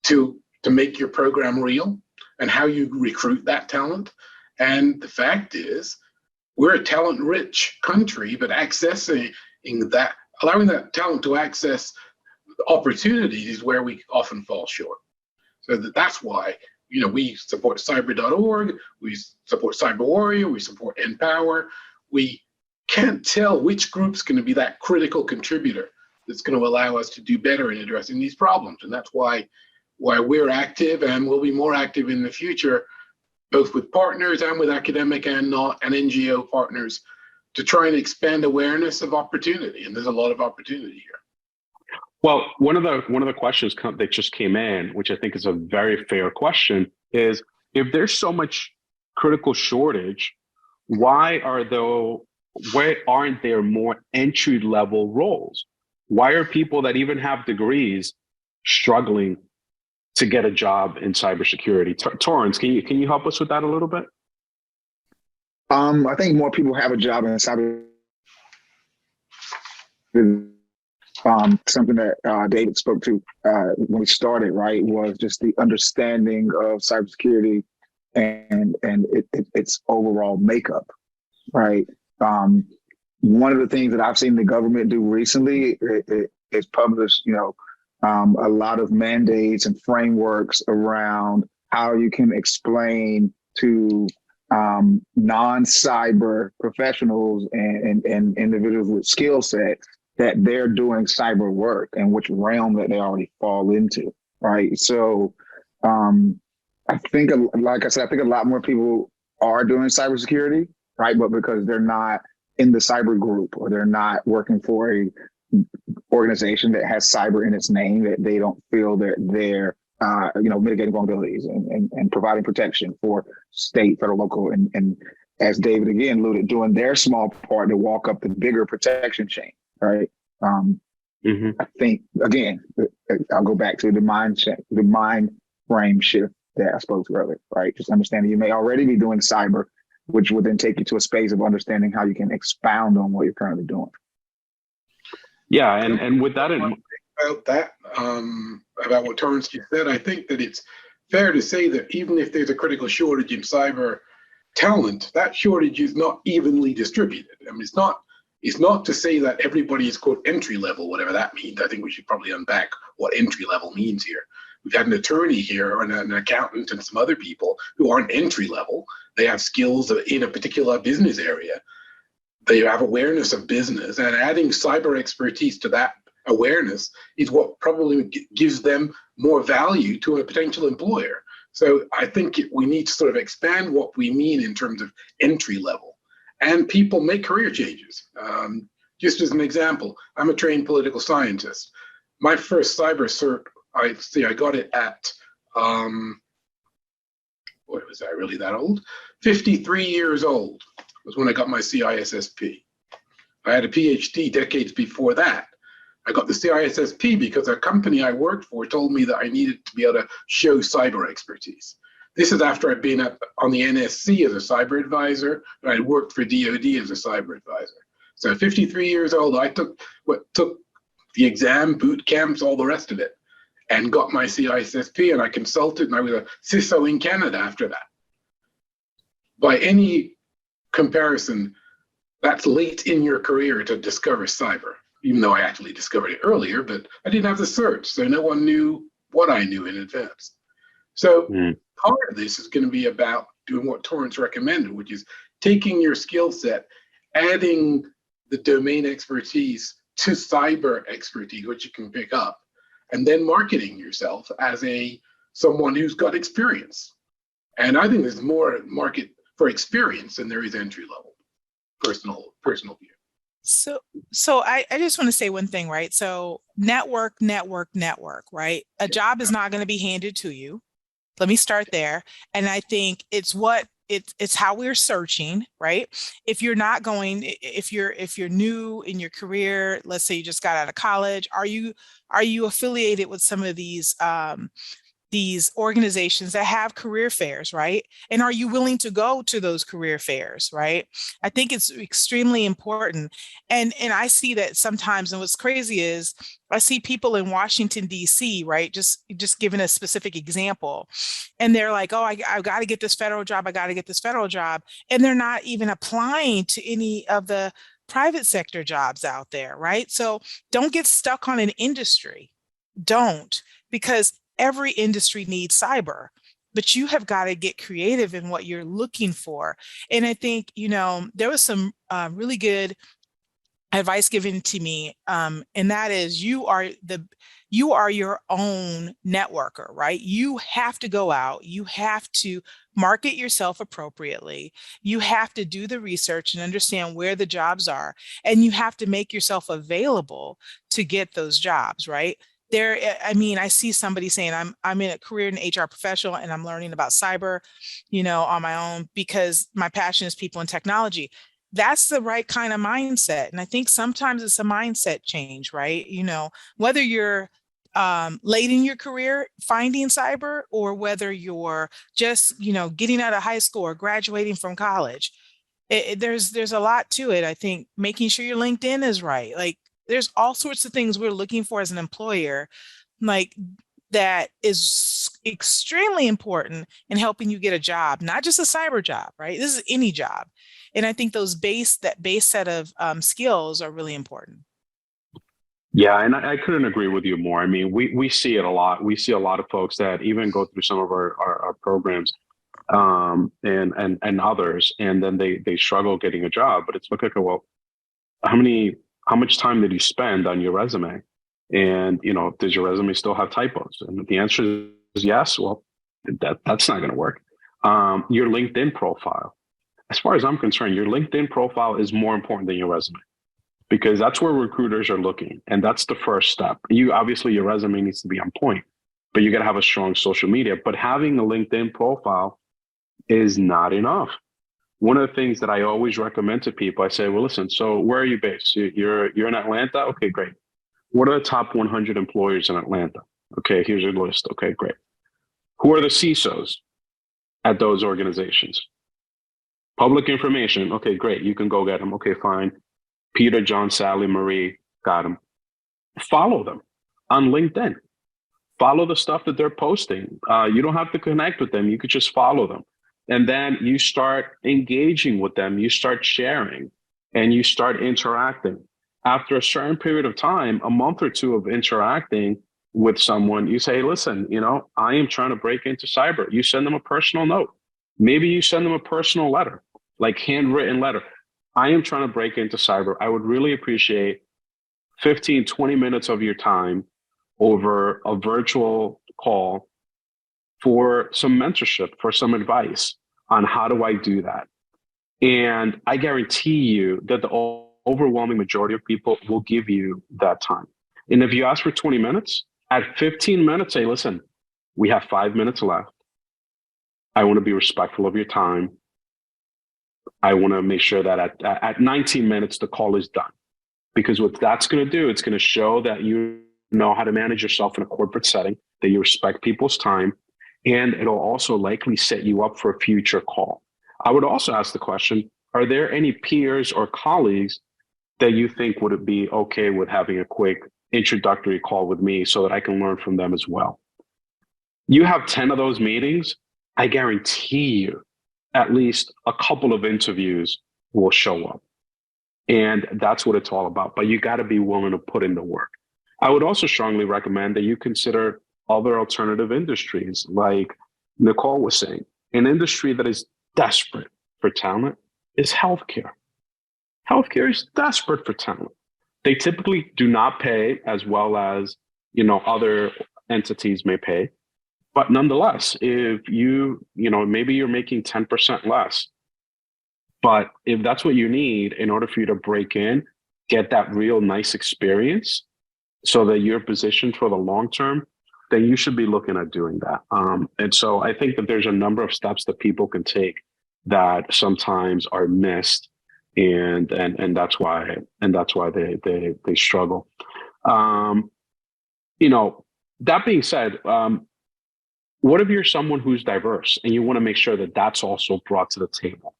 to make your program real and how you recruit that talent. And the fact is, we're a talent-rich country, but accessing that, allowing that talent to access opportunities is where we often fall short. So that's why, we support cyber.org, we support CyberWarrior, we support Empower. We can't tell which group's going to be that critical contributor that's going to allow us to do better in addressing these problems. And that's why we're active and will be more active in the future, both with partners and with academic and NGO partners, to try and expand awareness of opportunity. And there's a lot of opportunity here. Well, one of the questions that just came in, which I think is a very fair question, is if there's so much critical shortage, why aren't there more entry level roles? Why are people that even have degrees struggling to get a job in cybersecurity? Torrance, can you help us with that a little bit? I think more people have a job in cyber. Something that David spoke to when we started, right, was just the understanding of cybersecurity and its overall makeup, right? One of the things that I've seen the government do recently is publish, a lot of mandates and frameworks around how you can explain to non-cyber professionals and individuals with skill sets that they're doing cyber work and which realm that they already fall into, right? So I think, like I said, I think a lot more people are doing cybersecurity, right? But because they're not in the cyber group or they're not working for a organization that has cyber in its name, that they don't feel that they're mitigating vulnerabilities and providing protection for state, federal, local, and as David again alluded, doing their small part to walk up the bigger protection chain, right? I think again, I'll go back to the mind frame shift that I spoke to earlier, right? Just understanding you may already be doing cyber, which would then take you to a space of understanding how you can expound on what you're currently doing. Yeah, and with that in about that, about what Torrance just said, I think that it's fair to say that even if there's a critical shortage in cyber talent, that shortage is not evenly distributed. I mean, it's not to say that everybody is, quote, entry level, whatever that means. I think we should probably unpack what entry level means here. We've had an attorney here and an accountant and some other people who aren't entry level. They have skills in a particular business area. They have awareness of business, and adding cyber expertise to that awareness is what probably gives them more value to a potential employer. So I think we need to sort of expand what we mean in terms of entry level. And people make career changes. Just as an example, I'm a trained political scientist. My first cyber cert, I got it at, was I really that old? 53 years old was when I got my CISSP. I had a PhD decades before that. I got the CISSP because a company I worked for told me that I needed to be able to show cyber expertise. This is after I'd been on the NSC as a cyber advisor, and I'd worked for DoD as a cyber advisor. So 53 years old, I took the exam, boot camps, all the rest of it, and got my CISSP, and I consulted, and I was a CISO in Canada after that. By any comparison, that's late in your career to discover cyber, even though I actually discovered it earlier, but I didn't have the cert, so no one knew what I knew in advance. So part of this is going to be about doing what Torrance recommended, which is taking your skill set, adding the domain expertise to cyber expertise, which you can pick up, and then marketing yourself as someone who's got experience. And I think there's more market for experience than there is entry level. Personal view. So I just want to say one thing, right? So network, right? A job is not going to be handed to you. Let me start there. And I think it's how we're searching, right? If you're new in your career, let's say you just got out of college, are you affiliated with some of these organizations that have career fairs, right? And are you willing to go to those career fairs, right? I think it's extremely important. And I see that sometimes, and what's crazy is I see people in Washington, D.C., right? Just giving a specific example. And they're like, oh, I've got to get this federal job. I got to get this federal job. And they're not even applying to any of the private sector jobs out there, right? So don't get stuck on an industry. Don't, because every industry needs cyber, but you have got to get creative in what you're looking for. And I think, there was some really good advice given to me, and that is you are your own networker, right? You have to go out, you have to market yourself appropriately, you have to do the research and understand where the jobs are, and you have to make yourself available to get those jobs, right? I see somebody saying I'm in a career in HR professional and I'm learning about cyber, on my own because my passion is people and technology. That's the right kind of mindset. And I think sometimes it's a mindset change, right? Whether you're late in your career finding cyber, or whether you're just, getting out of high school or graduating from college, there's a lot to it. I think making sure your LinkedIn is right. Like, there's all sorts of things we're looking for as an employer, like, that is extremely important in helping you get a job, not just a cyber job, right? This is any job. And I think that base set of skills are really important. Yeah, and I couldn't agree with you more. I mean, we see it a lot. We see a lot of folks that even go through some of our programs and others, and then they struggle getting a job. But it's like, okay, well, how much time did you spend on your resume? And, does your resume still have typos? And the answer is yes. Well, that's not going to work. Your LinkedIn profile, as far as I'm concerned, your LinkedIn profile is more important than your resume, because that's where recruiters are looking. And that's the first step. Obviously your resume needs to be on point, but you got to have a strong social media. But having a LinkedIn profile is not enough. One of the things that I always recommend to people, I say, well, listen, so where are you based? You're in Atlanta? Okay, great. What are the top 100 employers in Atlanta? Okay, here's your list. Okay, great. Who are the CISOs at those organizations? Public information. Okay, great. You can go get them. Okay, fine. Peter, John, Sally, Marie, got them. Follow them on LinkedIn. Follow the stuff that they're posting. You don't have to connect with them. You could just follow them. And then you start engaging with them. You start sharing and you start interacting. After a certain period of time, a month or two of interacting with someone, you say, listen, I am trying to break into cyber. You send them a personal note. Maybe you send them a personal letter, like handwritten letter. I am trying to break into cyber. I would really appreciate 15, 20 minutes of your time over a virtual call for some mentorship, for some advice on how do I do that. And I guarantee you that the overwhelming majority of people will give you that time. And if you ask for 20 minutes, at 15 minutes, say, listen, we have 5 minutes left. I want to be respectful of your time. I want to make sure that at 19 minutes, the call is done. Because what that's going to do, it's going to show that you know how to manage yourself in a corporate setting, that you respect people's time, and it'll also likely set you up for a future call. I would also ask the question, are there any peers or colleagues that you think would be okay with having a quick introductory call with me so that I can learn from them as well? You have 10 of those meetings, I guarantee you at least a couple of interviews will show up. And that's what it's all about. But you got to be willing to put in the work. I would also strongly recommend that you consider other alternative industries. Like Nicole was saying, an industry that is desperate for talent is healthcare. Healthcare is desperate for talent. They typically do not pay as well as, other entities may pay. But nonetheless, if maybe you're making 10% less, but if that's what you need in order for you to break in, get that real nice experience so that you're positioned for the long term, then you should be looking at doing that. And so I think that there's a number of steps that people can take that sometimes are missed, and that's why they struggle. That being said, what if you're someone who's diverse and you want to make sure that that's also brought to the table?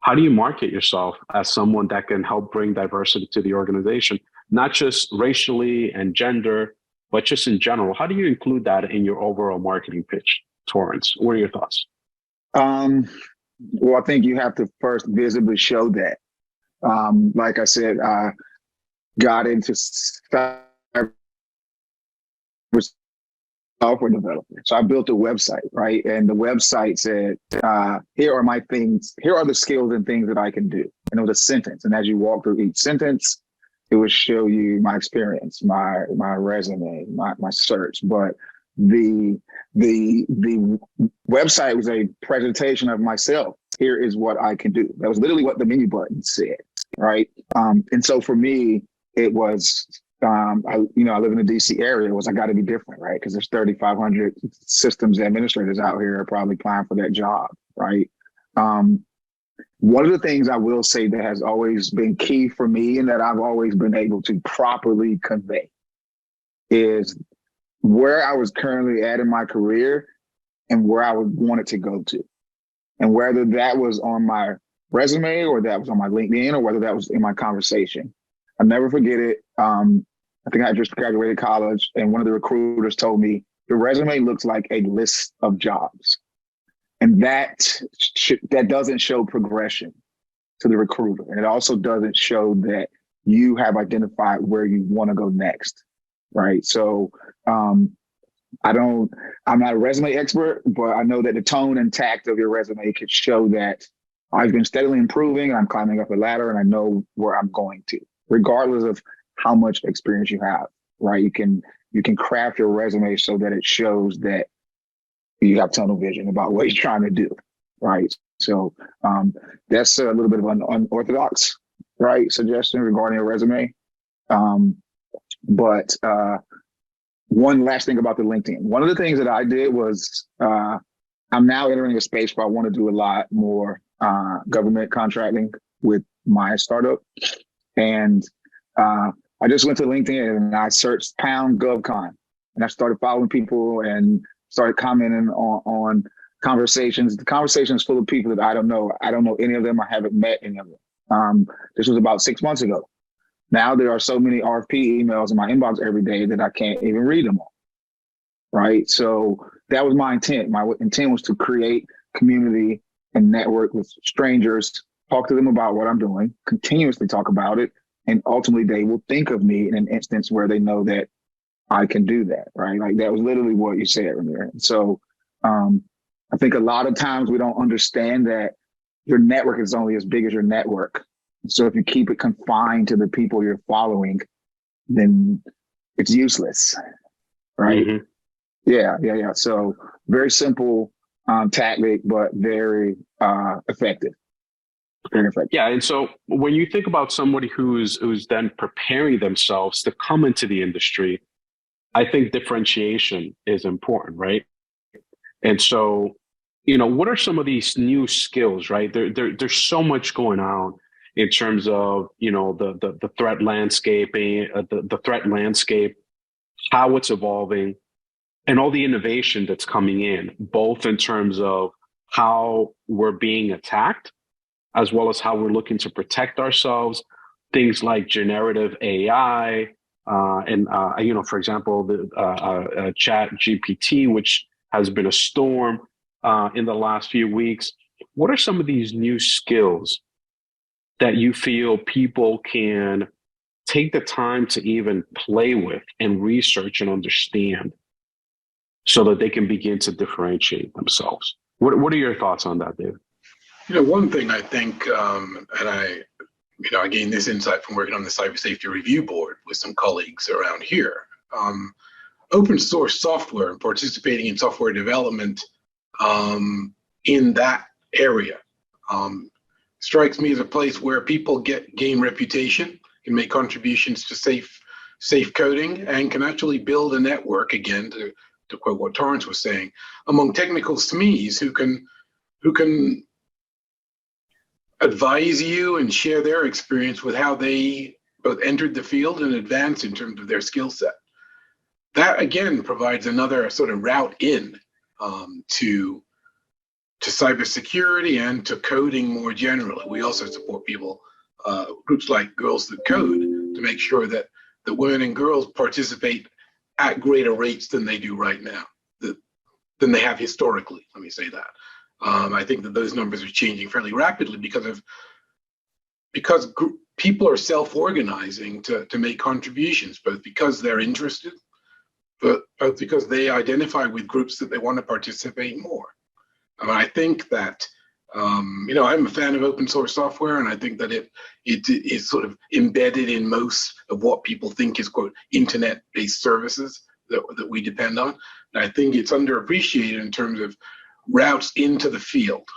How do you market yourself as someone that can help bring diversity to the organization, not just racially and gender, but just in general? How do you include that in your overall marketing pitch, Torrance? What are your thoughts? Well, I think you have to first visibly show that. Like I said, I got into software development. So I built a website, right? And the website said, here are the skills and things that I can do. And it was a sentence. And as you walk through each sentence, it would show you my experience, my resume, my search. But the website was a presentation of myself. Here is what I can do. That was literally what the menu button said, right? And so for me, it was I live in the DC area, was I got to be different, right? Because there's 3,500 systems administrators out here are probably applying for that job, right? One of the things I will say that has always been key for me and that I've always been able to properly convey is where I was currently at in my career and where I would want it to go to. And whether that was on my resume or that was on my LinkedIn or whether that was in my conversation. I'll never forget it. I think I just graduated college and one of the recruiters told me, your resume looks like a list of jobs. And that doesn't show progression to the recruiter. And it also doesn't show that you have identified where you want to go next, right? So I'm not a resume expert, but I know that the tone and tact of your resume could show that I've been steadily improving, I'm climbing up a ladder, and I know where I'm going to, regardless of how much experience you have, right? You can craft your resume so that it shows that you have tunnel vision about what you're trying to do, right? So that's a little bit of an unorthodox, right, suggestion regarding a resume. But one last thing about the LinkedIn. One of the things that I did was I'm now entering a space where I want to do a lot more government contracting with my startup. And I just went to LinkedIn and I searched pound GovCon and I started following people and started commenting on conversations. The conversation is full of people that I don't know. I don't know any of them. I haven't met any of them. This was about 6 months ago. Now there are so many RFP emails in my inbox every day that I can't even read them all. Right. So that was my intent. My intent was to create community and network with strangers, talk to them about what I'm doing, continuously talk about it. And ultimately they will think of me in an instance where they know that I can do that. Right. Like that was literally what you said, Ramir. So I think a lot of times we don't understand that your network is only as big as your network. So if you keep it confined to the people you're following, then it's useless, right? Mm-hmm. Yeah. So very simple tactic, but very effective. Very effective. Yeah, and so when you think about somebody who's then preparing themselves to come into the industry, I think differentiation is important, right? And so, what are some of these new skills, right? There's so much going on in terms of, the threat landscaping, the threat landscape, how it's evolving, and all the innovation that's coming in, both in terms of how we're being attacked, as well as how we're looking to protect ourselves. Things like generative AI, for example, the Chat GPT, which has been a storm in the last few weeks. What are some of these new skills that you feel people can take the time to even play with and research and understand so that they can begin to differentiate themselves? What are your thoughts on that, David? One thing I think, and I gained this insight from working on the Cyber Safety Review Board with some colleagues around here. Open source software and participating in software development in that area strikes me as a place where people gain reputation, can make contributions to safe coding, and can actually build a network, again, to quote what Torrance was saying, among technical SMEs who can advise you and share their experience with how they both entered the field and advanced in terms of their skill set. That, again, provides another sort of route in to cybersecurity and to coding more generally. We also support people, groups like Girls That Code, to make sure that women and girls participate at greater rates than they do right now, than they have historically, let me say that. I think that those numbers are changing fairly rapidly because people are self-organizing to make contributions, both because they're interested, but both because they identify with groups that they want to participate more. I think that, I'm a fan of open source software, and I think that it is sort of embedded in most of what people think is, quote, internet-based services that we depend on. And I think it's underappreciated in terms of routes into the field.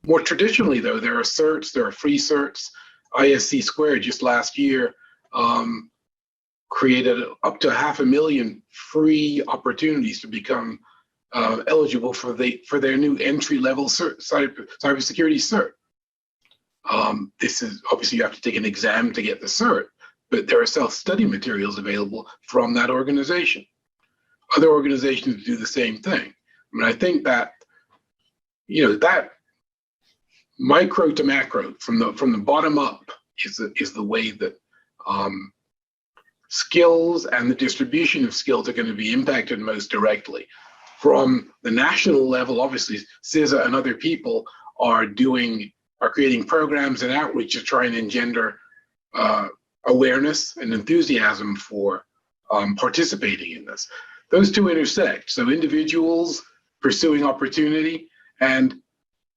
More traditionally, though, there are certs, there are free certs. ISC Squared just last year created up to 500,000 free opportunities to become eligible for their new entry-level cybersecurity cert. This is obviously, you have to take an exam to get the cert, but there are self-study materials available from that organization. Other organizations do the same thing. I mean, I think that, that micro to macro, from the bottom up, is the way that skills and the distribution of skills are going to be impacted most directly. From the national level, obviously, CISA and other people are creating programs and outreach to try and engender awareness and enthusiasm for participating in this. Those two intersect. So individuals pursuing opportunity and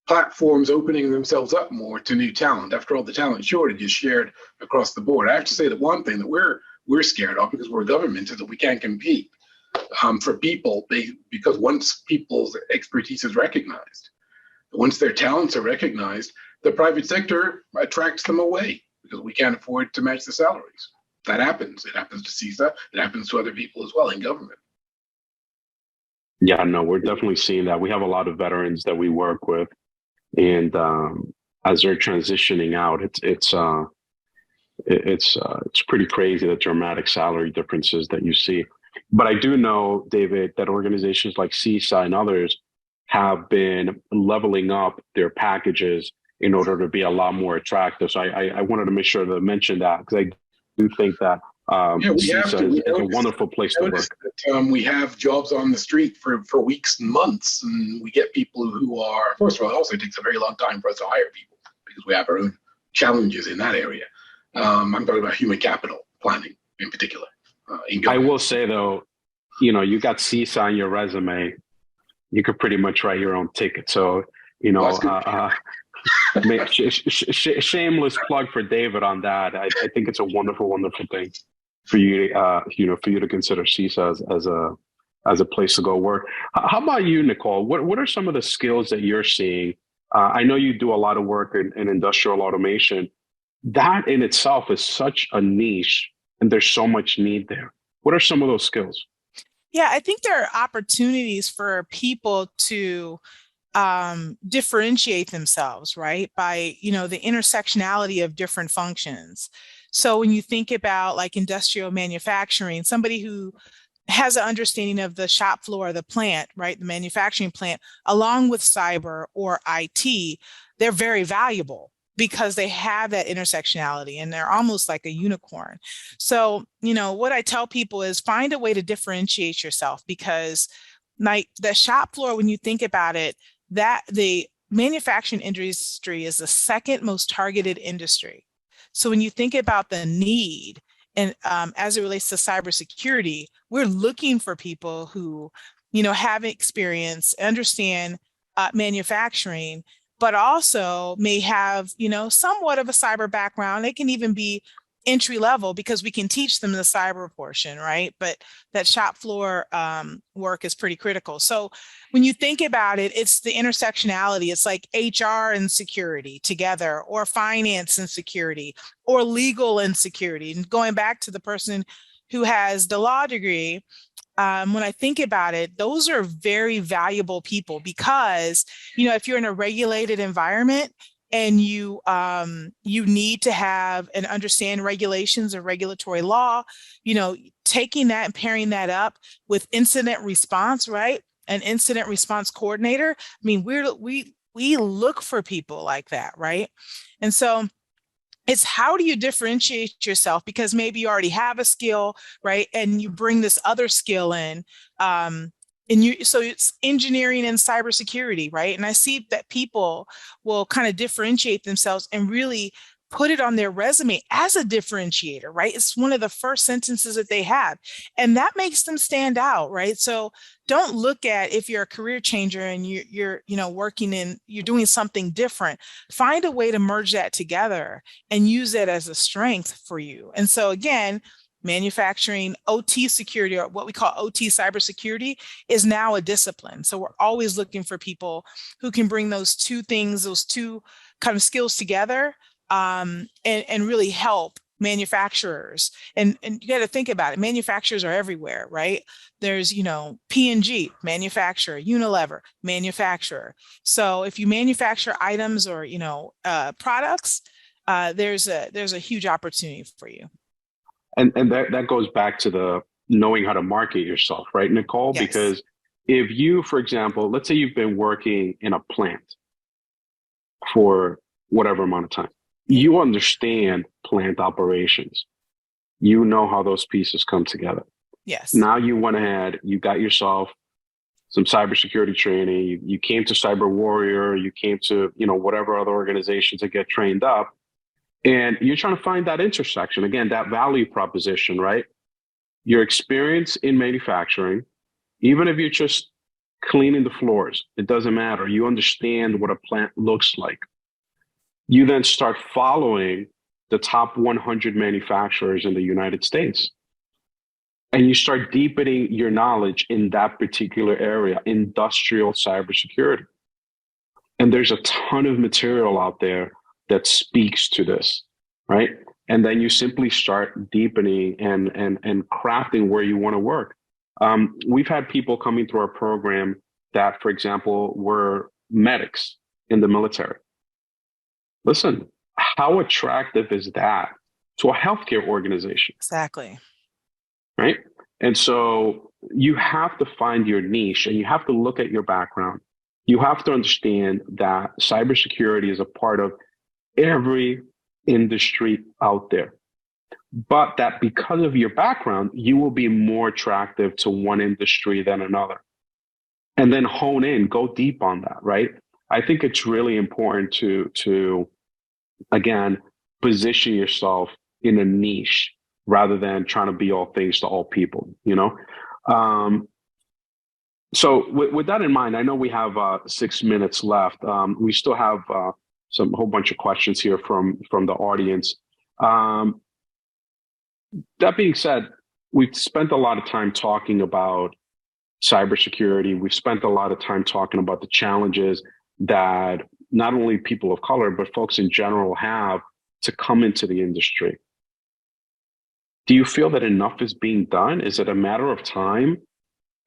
platforms opening themselves up more to new talent. After all, the talent shortage is shared across the board. I have to say that one thing that we're scared of, because we're a government, is that we can't compete for people because once people's expertise is recognized, once their talents are recognized, the private sector attracts them away because we can't afford to match the salaries. That happens. It happens to CISA. It happens to other people as well in government. Yeah, no, we're definitely seeing that. We have a lot of veterans that we work with, and as they're transitioning out, it's pretty crazy, the dramatic salary differences that you see. But I do know, David, that organizations like CISA and others have been leveling up their packages in order to be a lot more attractive. So I wanted to make sure to mention that, because I do think that CISA is a wonderful place to work. That, we have jobs on the street for weeks and months, and we get people who are, first of all, it also takes a very long time for us to hire people because we have our own challenges in that area. I'm talking about human capital planning in particular. I will say, though, you got CISA on your resume, you could pretty much write your own ticket. So, shameless plug for David on that. I think it's a wonderful, wonderful thing for you, for you to consider CISA as a place to go work. How about you, Nicole? What are some of the skills that you're seeing? I know you do a lot of work in industrial automation. That in itself is such a niche, and there's so much need there. What are some of those skills? Yeah, I think there are opportunities for people to differentiate themselves, right? By, the intersectionality of different functions. So when you think about like industrial manufacturing, somebody who has an understanding of the shop floor of the plant, right? The manufacturing plant, along with cyber or IT, they're very valuable because they have that intersectionality and they're almost like a unicorn. So, what I tell people is find a way to differentiate yourself, because like the shop floor, when you think about it, that the manufacturing industry is the second most targeted industry. So when you think about the need, and as it relates to cybersecurity, we're looking for people who, have experience, understand manufacturing, but also may have, somewhat of a cyber background. They can even be entry level because we can teach them the cyber portion, right? But that shop floor work is pretty critical. So when you think about it, it's the intersectionality. It's like HR and security together, or finance and security, or legal and security. And going back to the person who has the law degree, when I think about it, those are very valuable people because, if you're in a regulated environment, and you need to have and understand regulations and regulatory law, taking that and pairing that up with incident response, right? An incident response coordinator. I mean, we look for people like that, right? And so it's how do you differentiate yourself? Because maybe you already have a skill, right? And you bring this other skill in. So it's engineering and cybersecurity, right? And I see that people will kind of differentiate themselves and really put it on their resume as a differentiator, right? It's one of the first sentences that they have, and that makes them stand out, right? So don't look at if you're a career changer and you're working in, you're doing something different. Find a way to merge that together and use it as a strength for you. And so again, manufacturing, OT security, or what we call OT cybersecurity, is now a discipline. So we're always looking for people who can bring those two things, those two kind of skills together, and really help manufacturers. And you got to think about it. Manufacturers are everywhere, right? There's, P&G, manufacturer, Unilever, manufacturer. So if you manufacture items or, products, there's a huge opportunity for you. And that goes back to the knowing how to market yourself, right, Nicole? Yes. Because if you, for example, let's say you've been working in a plant for whatever amount of time, you understand plant operations. You know how those pieces come together. Yes. Now you went ahead, you got yourself some cybersecurity training. You came to CyberWarrior. You came to, whatever other organizations that get trained up. And you're trying to find that intersection. Again, that value proposition, right? Your experience in manufacturing, even if you're just cleaning the floors, it doesn't matter. You understand what a plant looks like. You then start following the top 100 manufacturers in the United States. And you start deepening your knowledge in that particular area, industrial cybersecurity. And there's a ton of material out there that speaks to this, right? And then you simply start deepening and crafting where you want to work. We've had people coming through our program that, for example, were medics in the military. Listen, how attractive is that to a healthcare organization? Exactly. Right? And so you have to find your niche and you have to look at your background. You have to understand that cybersecurity is a part of every industry out there. But that because of your background, you will be more attractive to one industry than another. And then hone in, go deep on that, right? I think it's really important to again, position yourself in a niche rather than trying to be all things to all people, So with that in mind, I know we have 6 minutes left. We still have whole bunch of questions here from the audience. That being said, we've spent a lot of time talking about cybersecurity. We've spent a lot of time talking about the challenges that not only people of color, but folks in general have to come into the industry. Do you feel that enough is being done? Is it a matter of time?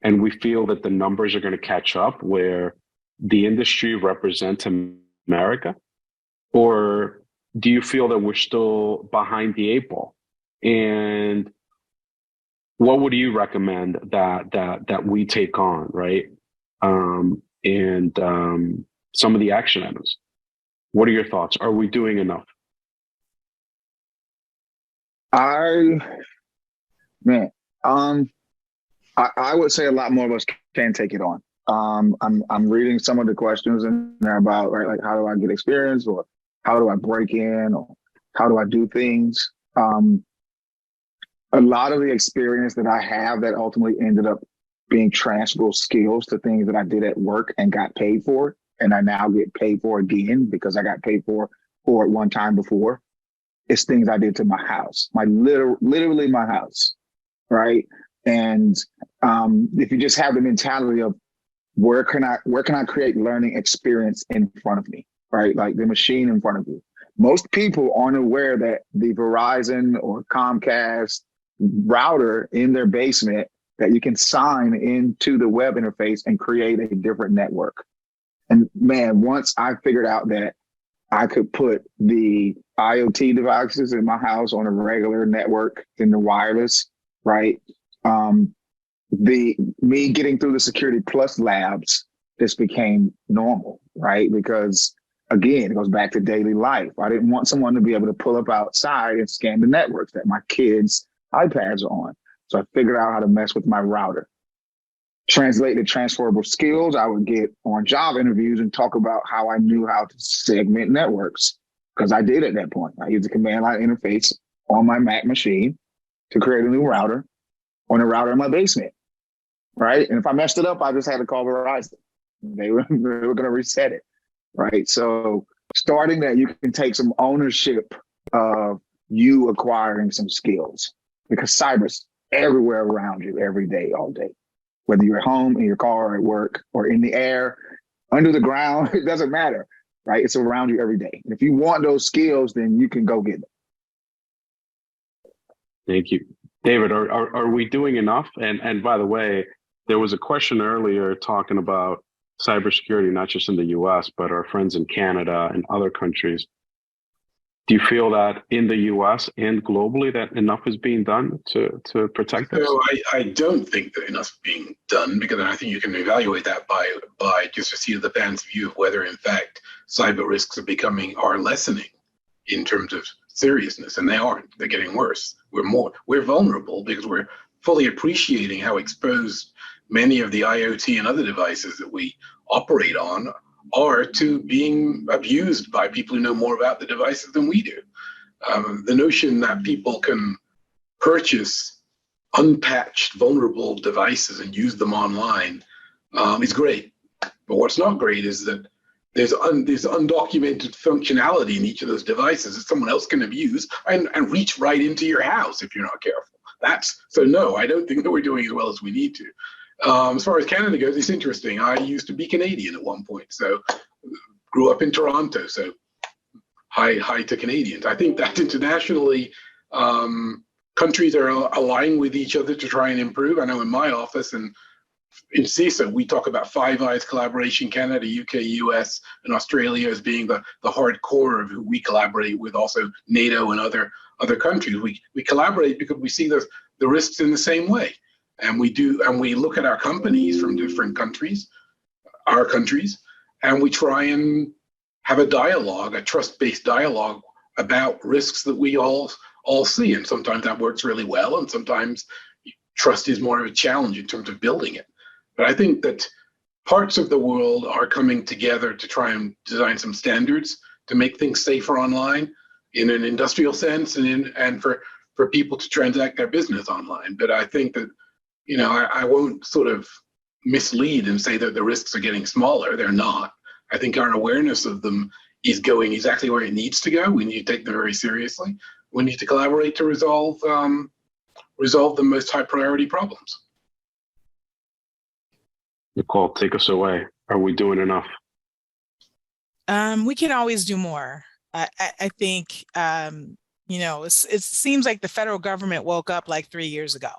And we feel that the numbers are going to catch up where the industry represents America? Or do you feel that we're still behind the 8 ball? And what would you recommend that we take on, right? Some of the action items. What are your thoughts? Are we doing enough? I would say a lot more of us can take it on. I'm reading some of the questions in there about, right, like how do I get experience, or how do I break in, or how do I do things? A lot of the experience that I have that ultimately ended up being transferable skills to things that I did at work and got paid for, and I now get paid for again because I got paid for it one time before. It's things I did to my house, literally my house, right? And if you just have the mentality of where can I create learning experience in front of me, right? Like the machine in front of you. Most people aren't aware that the Verizon or Comcast router in their basement that you can sign into the web interface and create a different network. And man, once I figured out that I could put the IoT devices in my house on a regular network in the wireless, right? Me getting through the Security Plus labs just became normal, right? Because again, it goes back to daily life. I didn't want someone to be able to pull up outside and scan the networks that my kids' iPads are on. So I figured out how to mess with my router. Translate the transferable skills I would get on job interviews and talk about how I knew how to segment networks, because I did at that point. I used the command line interface on my Mac machine to create a new router on a router in my basement, right? And if I messed it up, I just had to call Verizon. They were going to reset it, right? So starting that, you can take some ownership of you acquiring some skills, because cyber's everywhere around you every day, all day. Whether you're at home, in your car, at work, or in the air, under the ground, it doesn't matter, right? It's around you every day. And if you want those skills, then you can go get them. Thank you. David, are we doing enough? And by the way, there was a question earlier talking about cybersecurity, not just in the US, but our friends in Canada and other countries. Do you feel that in the US and globally that enough is being done to protect us? So I don't think that enough is being done, because I think you can evaluate that by just a seat of the pants view of whether in fact cyber risks are lessening in terms of seriousness, and they aren't. They're getting worse. We're vulnerable because we're fully appreciating how exposed many of the IoT and other devices that we operate on are to being abused by people who know more about the devices than we do. The notion that people can purchase unpatched, vulnerable devices and use them online is great. But what's not great is that there's undocumented functionality in each of those devices that someone else can abuse and reach right into your house if you're not careful. So no, I don't think that we're doing as well as we need to. As far as Canada goes, it's interesting. I used to be Canadian at one point, so grew up in Toronto, so hi to Canadians. I think that internationally, countries are aligned with each other to try and improve. I know in my office and in CISA, we talk about Five Eyes collaboration, Canada, UK, US, and Australia as being the hard core of who we collaborate with, also NATO and other countries. We collaborate because we see the risks in the same way. And we look at our companies from different countries, our countries, and we try and have a trust-based dialogue about risks that we all see. And sometimes that works really well, and sometimes trust is more of a challenge in terms of building it. But I think that parts of the world are coming together to try and design some standards to make things safer online in an industrial sense and for people to transact their business online. But I think that, I won't sort of mislead and say that the risks are getting smaller. They're not. I think our awareness of them is going exactly where it needs to go. We need to take them very seriously. We need to collaborate to resolve the most high priority problems. Nicole, take us away. Are we doing enough? We can always do more. I think, it seems like the federal government woke up like 3 years ago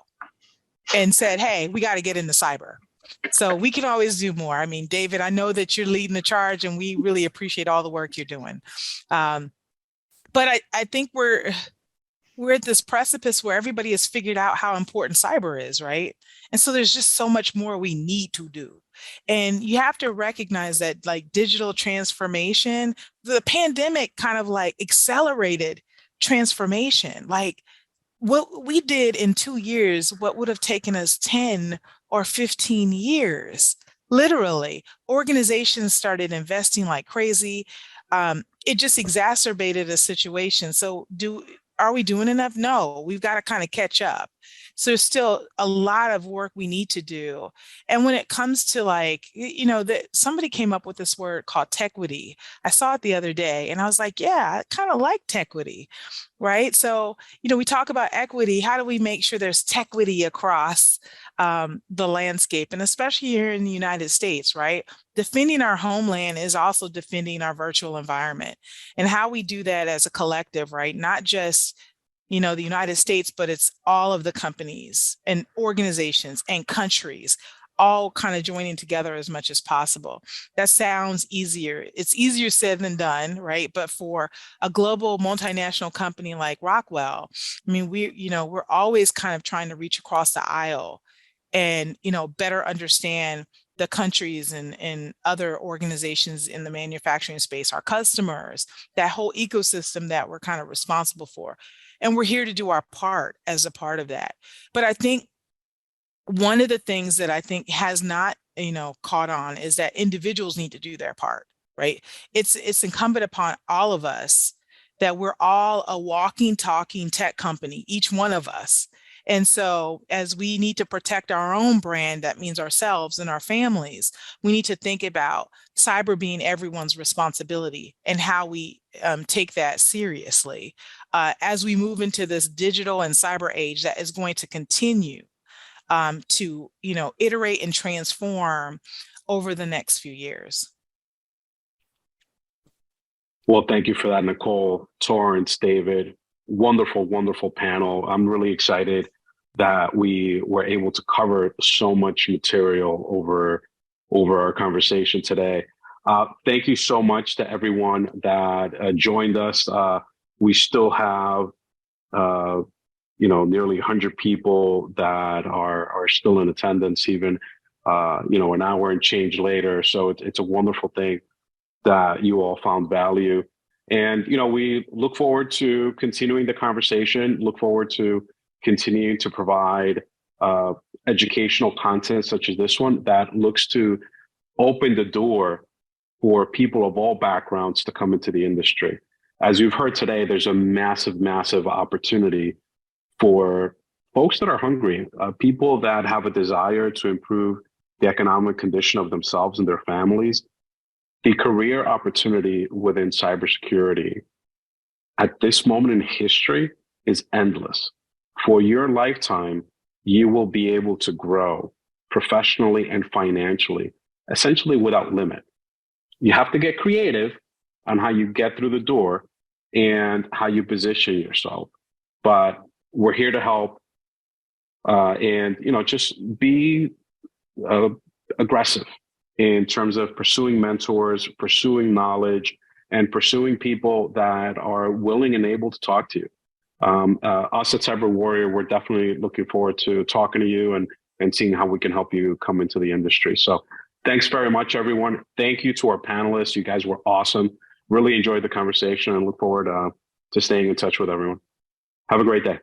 and said, hey, we got to get into cyber. So we can always do more. I mean, David, I know that you're leading the charge and we really appreciate all the work you're doing. But I think we're at this precipice where everybody has figured out how important cyber is, right? And so there's just so much more we need to do. And you have to recognize that like digital transformation, the pandemic kind of like accelerated transformation. Like what we did in 2 years, what would have taken us 10 or 15 years, literally, organizations started investing like crazy. It just exacerbated a situation. So are we doing enough? No, we've got to kind of catch up. So there's still a lot of work we need to do. And when it comes to like, somebody came up with this word called tequity. I saw it the other day and I was like, yeah, I kind of like tequity, right? So, we talk about equity. How do we make sure there's tequity across the landscape? And especially here in the United States, right? Defending our homeland is also defending our virtual environment, and how we do that as a collective, right? Not just the United States, but it's all of the companies and organizations and countries all kind of joining together as much as possible. That sounds easier. It's easier said than done, right? But for a global multinational company like Rockwell, I mean, we're always kind of trying to reach across the aisle and, better understand the countries and other organizations in the manufacturing space, our customers, that whole ecosystem that we're kind of responsible for. And we're here to do our part as a part of that. But I think one of the things that I think has not, caught on is that individuals need to do their part, right? It's incumbent upon all of us that we're all a walking, talking tech company, each one of us. And so as we need to protect our own brand, that means ourselves and our families, we need to think about cyber being everyone's responsibility and how we take that seriously as we move into this digital and cyber age that is going to continue to, iterate and transform over the next few years. Well, thank you for that, Nicole, Torrance, David. wonderful, wonderful panel. I'm really excited that we were able to cover so much material over our conversation today. Thank you so much to everyone that joined us. We still have, nearly 100 people that are still in attendance, even, an hour and change later. So it's a wonderful thing that you all found value. And, we look forward to continuing the conversation, look forward to continuing to provide educational content such as this one that looks to open the door for people of all backgrounds to come into the industry. As you've heard today, there's a massive, massive opportunity for folks that are hungry, people that have a desire to improve the economic condition of themselves and their families. The career opportunity within cybersecurity at this moment in history is endless. For your lifetime, you will be able to grow professionally and financially, essentially without limit. You have to get creative on how you get through the door and how you position yourself. But we're here to help, and just be aggressive in terms of pursuing mentors, pursuing knowledge, and pursuing people that are willing and able to talk to you. Us at CyberWarrior, we're definitely looking forward to talking to you and seeing how we can help you come into the industry. So thanks very much, everyone. Thank you to our panelists. You guys were awesome. Really enjoyed the conversation and look forward to staying in touch with everyone. Have a great day.